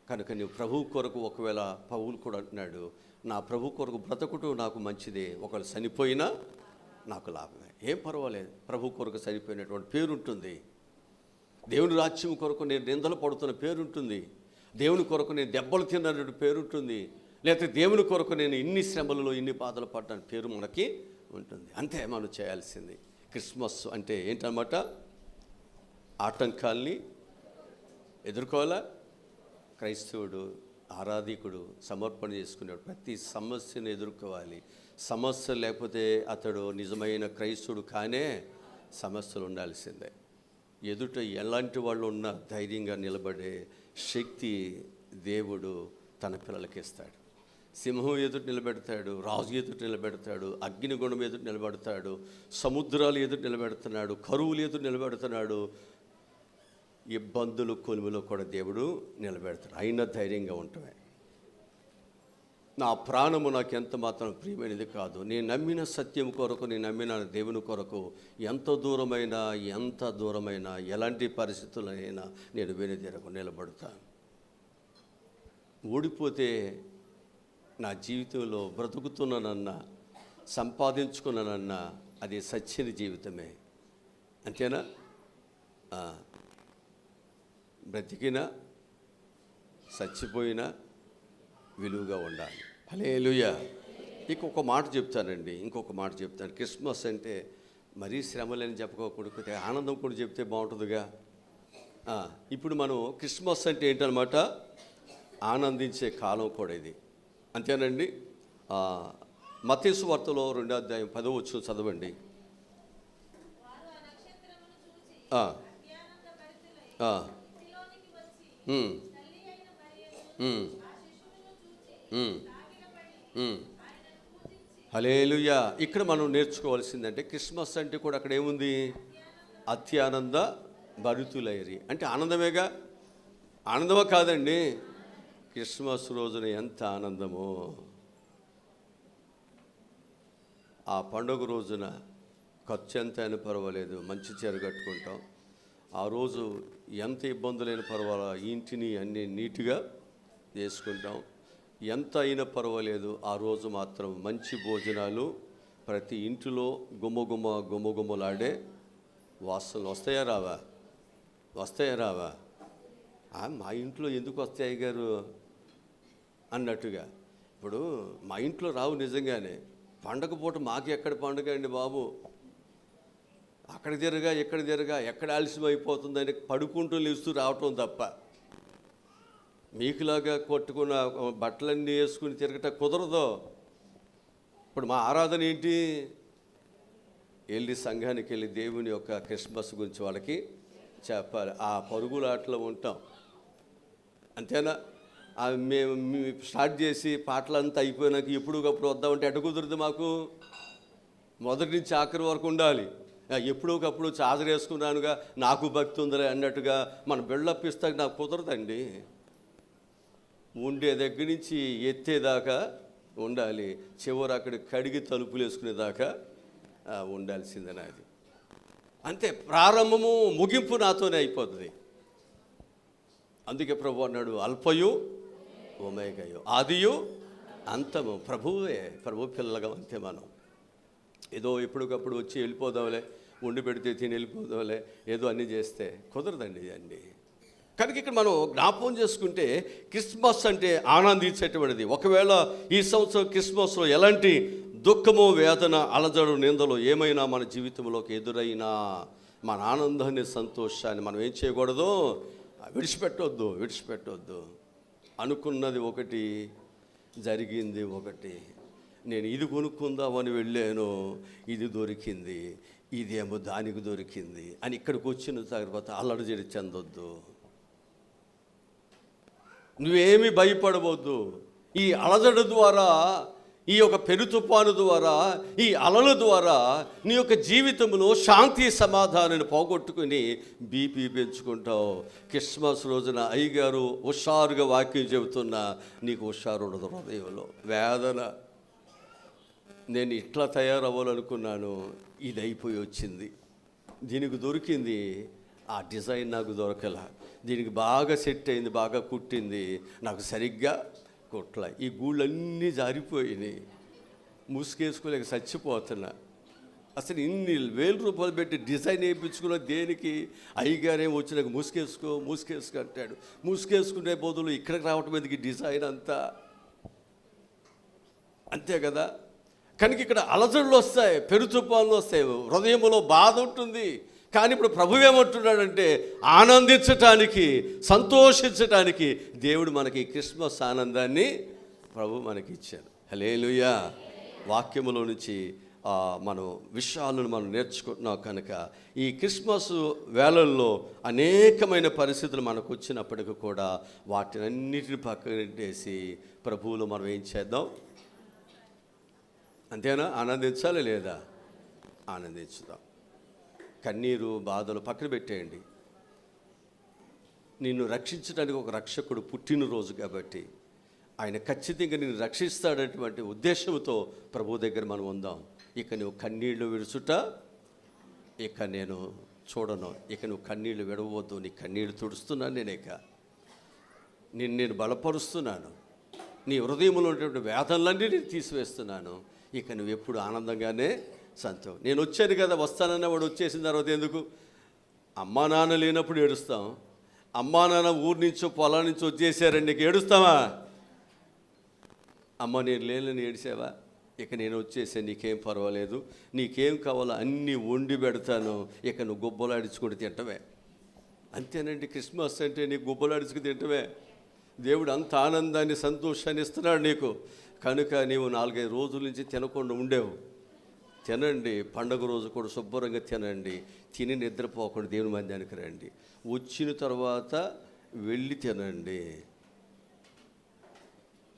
కనుక నువ్వు ప్రభు కొరకు, ఒకవేళ పౌలు కూడా అంటున్నాడు, నా ప్రభు కొరకు బ్రతకుటూ నాకు మంచిదే, ఒకవేళ చనిపోయినా నాకు లాభమే, ఏం పర్వాలేదు. ప్రభు కొరకు చనిపోయినటువంటి పేరు ఉంటుంది. దేవుని రాజ్యం కొరకు నేను నిందలు పడుతున్న పేరుంటుంది, దేవుని కొరకు నేను దెబ్బలు తిన్నట్టు పేరుంటుంది, లేకపోతే దేవుని కొరకు నేను ఇన్ని శ్రమలలో ఇన్ని బాధలు పడ్డాను పేరు మనకి ఉంటుంది. అంతే మనం చేయాల్సింది. క్రిస్మస్ అంటే ఏంటన్నమాట, ఆటంకాల్ని ఎదుర్కోవాలా. క్రైస్తవుడు ఆరాధికుడు సమర్పణ చేసుకునేవాడు ప్రతి సమస్యను ఎదుర్కోవాలి. సమస్య లేకపోతే అతడు నిజమైన క్రైస్తవుడు కానే. సమస్యలు ఉండాల్సిందే. ఎదుట ఎలాంటి వాళ్ళు ఉన్నా ధైర్యంగా నిలబడే శక్తి దేవుడు తన పిల్లలకి ఇస్తాడు. సింహం ఎదుట నిలబెడతాడు, రాజు ఎదుట నిలబెడతాడు, అగ్నిగుణం ఎదుట నిలబెడతాడు, సముద్రాలు ఎదుట నిలబెడుతున్నాడు, కరువులు ఎదుట నిలబెడుతున్నాడు, ఇబ్బందులు కొలుములో కూడా దేవుడు నిలబెడతాడు. అయినా ధైర్యంగా ఉంటామే. నా ప్రాణము నాకు ఎంత మాత్రం ప్రియమైనది కాదు, నేను నమ్మిన సత్యం కొరకు, నేను నమ్మిన దేవుని కొరకు ఎంత దూరమైనా ఎలాంటి పరిస్థితులైనా నేను వెనుదిరగ నిలబడతాను. ఓడిపోతే నా జీవితంలో బ్రతుకుతున్నానన్నా సంపాదించుకున్నానన్నా అది సత్యని జీవితమే. అంతేనా? బ్రతికినా చచ్చిపోయినా విలువగా ఉండాలి. హల్లెలూయా. ఇంకొక మాట చెప్తాను. క్రిస్మస్ అంటే మరీ శ్రమలని చెప్పుకోకూడదు, ఆనందం కూడా చెప్తే బాగుంటుందిగా. ఇప్పుడు మనం క్రిస్మస్ అంటే ఏంటన్నమాట, ఆనందించే కాలం కూడా ఇది. అంతేనండి. మత్తయి సువార్తలో 2వ అధ్యాయం 10వ వచనం చదవండి. హల్లెలూయా. ఇక్కడ మనం నేర్చుకోవాల్సిందంటే క్రిస్మస్ అంటే కూడా అక్కడ ఏముంది, అత్యానంద భరితులైరి అంటే ఆనందమేగా. ఆనందమా కాదండి? క్రిస్మస్ రోజున ఎంత ఆనందమో. ఆ పండుగ రోజున ఖర్చు ఎంత అయినా పర్వాలేదు, మంచి చీర కట్టుకుంటాం. ఆ రోజు ఎంత ఇబ్బందులైనా పర్వాలా, ఇంటిని అన్నీ నీట్గా చేసుకుంటాం. ఎంత అయినా పర్వాలేదు, ఆ రోజు మాత్రం మంచి భోజనాలు, ప్రతి ఇంటిలో గుమ్మగుమ్మలాడే వాసనలు వస్తాయా రావా? మా ఇంట్లో ఎందుకు వస్తాయి గారు అన్నట్టుగా. ఇప్పుడు మా ఇంట్లో రావు నిజంగానే. పండగ పూట మాకు ఎక్కడ పండుగ అండి బాబు, అక్కడ ఇక్కడ తిరగా ఎక్కడ ఆలస్యం అయిపోతుందని పడుకుంటూ లేస్తూ రావటం తప్ప, మీకులాగా కొట్టుకున్న బట్టలన్నీ వేసుకుని తిరగట కుదరదు. ఇప్పుడు మా ఆరాధన ఏంటి, వెళ్ళి సంఘానికి వెళ్ళి దేవుని యొక్క క్రిస్మస్ గురించి వాళ్ళకి చెప్పాలి. ఆ పరుగులాటలో ఉంటాం. అంతేనా? మేము స్టార్ట్ చేసి పాటలంతా అయిపోయినాక ఎప్పుడూకప్పుడు వద్దామంటే ఎట కుదురుతుంది మాకు. మొదటి నుంచి ఆఖరి వరకు ఉండాలి. ఎప్పుడోకప్పుడు చాదర వేసుకున్నానుగా నాకు భక్తి ఉందిలే అన్నట్టుగా మనం బిల్డప్ ఇస్తే నాకు కుదరదండి. ఉండే దగ్గర నుంచి ఎత్తేదాకా ఉండాలి, చివరి అక్కడ కడిగి తలుపులు వేసుకునేదాకా ఉండాల్సిందే నాది. అంతే, ప్రారంభము ముగింపు నాతోనే అయిపోతుంది. అందుకే ప్రభు అన్నాడు, అల్పయు ఒమేగయు, ఆదియు అంతము. ప్రభు పిల్లలుగా అంతే. మనం ఏదో ఎప్పటికప్పుడు వచ్చి వెళ్ళిపోదాంలే, వండి పెడితే తిని వెళ్ళిపోదాంలే, ఏదో అన్నీ చేస్తే కుదరదండి అండి. కనుక ఇక్కడ మనం జ్ఞాపకం చేసుకుంటే క్రిస్మస్ అంటే ఆనందించేటువంటిది. ఒకవేళ ఈ సంవత్సరం క్రిస్మస్లో ఎలాంటి దుఃఖము, వేదన, అలజడు, నిందలు ఏమైనా మన జీవితంలోకి ఎదురైనా మన ఆనందాన్ని, సంతోషాన్ని మనం ఏం చేయకూడదు, విడిచిపెట్టొద్దు. అనుకున్నది ఒకటి, జరిగింది ఒకటి. నేను ఇది కొనుక్కుందామని వెళ్ళాను, ఇది దొరికింది, ఇదేమో దానికి దొరికింది అని ఇక్కడికి వచ్చిన తర్వాత అల్లడి చెందొద్దు. నువ్వేమీ భయపడవద్దు. ఈ అలజడి ద్వారా, ఈ యొక్క పెను తుఫాను ద్వారా, ఈ అలల ద్వారా నీ యొక్క జీవితంలో శాంతి సమాధానాన్ని పోగొట్టుకుని బీపీ పెంచుకుంటావు. క్రిస్మస్ రోజున అయ్యగారు హుషారుగా వాక్యం చెబుతున్నా నీకు హుషారు ఉండదు. హృదయంలో వేదన. నేను ఇట్లా తయారవ్వాలనుకున్నాను, ఇది అయిపోయి వచ్చింది, దీనికి దొరికింది, ఆ డిజైన్ నాకు దొరకల, దీనికి బాగా సెట్ అయింది, బాగా కుట్టింది, నాకు సరిగ్గా కుట్ల, ఈ గూళ్ళన్నీ జారిపోయినాయి, ముసుగేసుకోలేక చచ్చిపోతున్నా. అసలు ఇన్ని ₹1000 పెట్టి డిజైన్ వేయించుకున్న దేనికి? అయ్యగారేం వచ్చినాక మూసుకేసుకో అంటాడు. మూసుకేసుకునే బదులు ఇక్కడికి రావటం ఎందుకు డిజైన్ అంతా? అంతే కదా. కనుక ఇక్కడ అలజడులు వస్తాయి, పెరుతుపాలు వస్తాయి, హృదయంలో బాధ ఉంటుంది. కానీ ఇప్పుడు ప్రభు ఏమంటున్నాడంటే ఆనందించటానికి, సంతోషించటానికి దేవుడు మనకి క్రిస్మస్ ఆనందాన్ని ప్రభు మనకి ఇచ్చాడు. హల్లెలూయా. వాక్యములో నుంచి మనం విషయాలను మనం నేర్చుకుంటున్నాం. కనుక ఈ క్రిస్మస్ వేళల్లో అనేకమైన పరిస్థితులు మనకు వచ్చినప్పటికీ కూడా వాటిని అన్నిటిని పక్కనెట్టేసి ప్రభువులో మనం ఏం చేద్దాం? అంతేనా? ఆనందించాలి లేదా? ఆనందించుదాం. కన్నీరు బాధలు పక్కన పెట్టేయండి. నిన్ను రక్షించడానికి ఒక రక్షకుడు పుట్టినరోజు కాబట్టి ఆయన ఖచ్చితంగా నిన్ను రక్షిస్తాడటువంటి ఉద్దేశంతో ప్రభు దగ్గర మనం ఉందాం. ఇక నువ్వు కన్నీళ్లు విడుచుట ఇక నేను చూడను. ఇక నువ్వు కన్నీళ్లు విడవద్దు. నీ కన్నీళ్లు తుడుస్తున్నాను నేను బలపరుస్తున్నాను. నీ హృదయంలో ఉన్నటువంటి వేదనలన్నీ నేను తీసివేస్తున్నాను. ఇక నువ్వు ఎప్పుడు ఆనందంగానే నేను వచ్చాను కదా, వస్తానన్న వాడు వచ్చేసిన తర్వాత ఎందుకు? అమ్మా నాన్న లేనప్పుడు ఏడుస్తాం. అమ్మా నాన్న ఊరి నుంచో పొలం నుంచి వచ్చేసారండి, నీకు ఏడుస్తావా? అమ్మ నేను లేనని ఏడిసావా? ఇక నేను వచ్చేసాను, నీకేం పర్వాలేదు, నీకేం కావాలో అన్నీ వండి పెడతాను, ఇక నువ్వు గుబ్బలాడించుకుంటూ తింటవే. అంతేనండి క్రిస్మస్ అంటే, నీకు గుబ్బలాడించుకు తింటవే. దేవుడు అంత ఆనందాన్ని సంతోషాన్ని ఇస్తున్నాడు నీకు. కనుక నీవు 4-5 రోజుల నుంచి తినకుండా ఉండేవు. తినండి, పండగ రోజు కూడా శుభ్రంగా తినండి. తిని నిద్రపోకుండా దేవుని మందిరానికి రండి. వచ్చిన తర్వాత వెళ్ళి తినండి.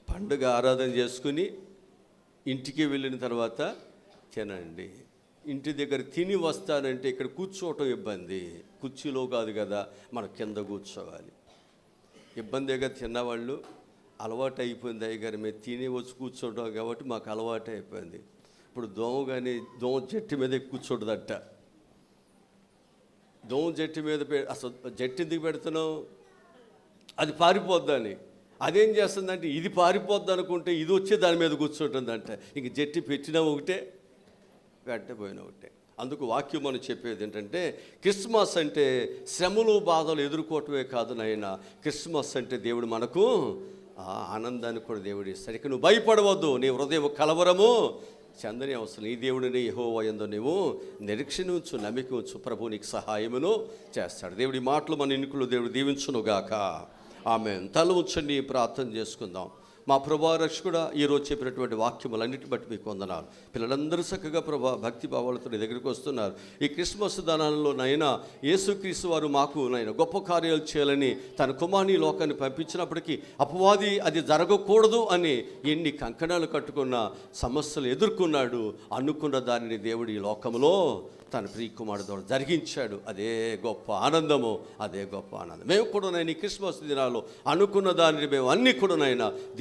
పండుగ ఆరాధన చేసుకుని ఇంటికి వెళ్ళిన తర్వాత తినండి. ఇంటి దగ్గర తిని వస్తానంటే ఇక్కడ కూర్చోవటం ఇబ్బంది. కుర్చీలో కాదు కదా, మన కింద కూర్చోవాలి. ఇబ్బందిగా తిన్నవాళ్ళు అలవాటు అయిపోయింది. అయ్యగారు మేము తిని వచ్చి కూర్చోవడం కాబట్టి మాకు అలవాటు అయిపోయింది. ఇప్పుడు దోమ చెట్టు మీద కూర్చోడదట. దోమ చెట్టు మీద అసలు చెట్టు ఎందుకు పెడుతున్నావు? అది పారిపోద్దని. అదేం చేస్తుందంటే ఇది పారిపోద్ది అనుకుంటే ఇది వచ్చి దాని మీద కూర్చుంటుందంట. ఇంక జట్టి పెట్టినా ఒకటే, పెట్టబోయినా ఒకటే. అందుకు వాక్యం మనం చెప్పేది ఏంటంటే, క్రిస్మస్ అంటే శ్రమలు బాధలు ఎదుర్కోవటమే కాదు నాయన, క్రిస్మస్ అంటే దేవుడు మనకు ఆనందాన్ని కూడా దేవుడు ఇస్తాడు. ఇక నువ్వు భయపడవద్దు, నీ హృదయం కలవరము చెందని అవసరం. ఈ దేవుడిని యెహోవా యందు నువ్వు నిరీక్షణ ఉంచు, నమ్మిక ఉంచు, ప్రభు నీకు సహాయమును చేస్తాడు. దేవుడి మాటలు మన ఎన్నికలు దేవుడు దీవించునుగాక. ఆమేన్. తల ఉంచండి, ప్రార్థన చేసుకుందాం. మా ప్రభా రక్షకుడా, ఈరోజు చెప్పినటువంటి వాక్యములన్నిటి బట్టి మీకు వందనాలు. పిల్లలందరూ చక్కగా ప్రభా భక్తి భావాలతో నీ దగ్గరికి వస్తున్నారు. ఈ క్రిస్మస్ దానాలలో నైనా యేసుక్రీస్తు వారు మాకు నైనా గొప్ప కార్యాలు చేయాలని తన కుమారుని లోకాన్ని పంపించినప్పటికీ అపవాది అది జరగకూడదు అని ఎన్ని కంకణాలు కట్టుకున్న సమస్యలు ఎదుర్కొన్నాడు. అనుకున్న దానిని దేవుడు ఈ లోకంలో తన ప్రియకుమారుడు ద్వారా జరిగించాడు. అదే గొప్ప ఆనందము, అదే గొప్ప ఆనందం. మేము కూడా ఈ క్రిస్మస్ దినాల్లో అనుకున్న దానిని మేము అన్నీ కూడా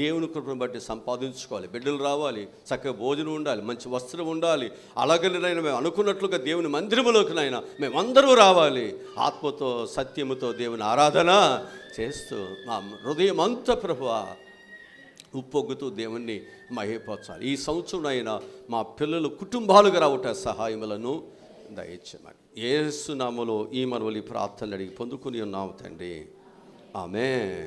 దేవుని కృపను బట్టి సంపాదించుకోవాలి. బిడ్డలు రావాలి, చక్కగా భోజనం ఉండాలి, మంచి వస్త్రం ఉండాలి. అలాగనైనా మేము అనుకున్నట్లుగా దేవుని మందిరములోకినైనా మేమందరూ రావాలి. ఆత్మతో సత్యముతో దేవుని ఆరాధన చేస్తూ మా హృదయం అంతా ప్రభువా ఉప్పొంగుతూ దేవుణ్ణి మహిమపరచాలి. ఈ సంవత్సరం అయినా మా పిల్లలు కుటుంబాలుగా రావట సహాయములను దయచేయమని యేసు నామములో ఈ మనవలి ప్రార్థనలు అడిగి పొందుకుని ఉన్నాము తండ్రి. ఆమేన్.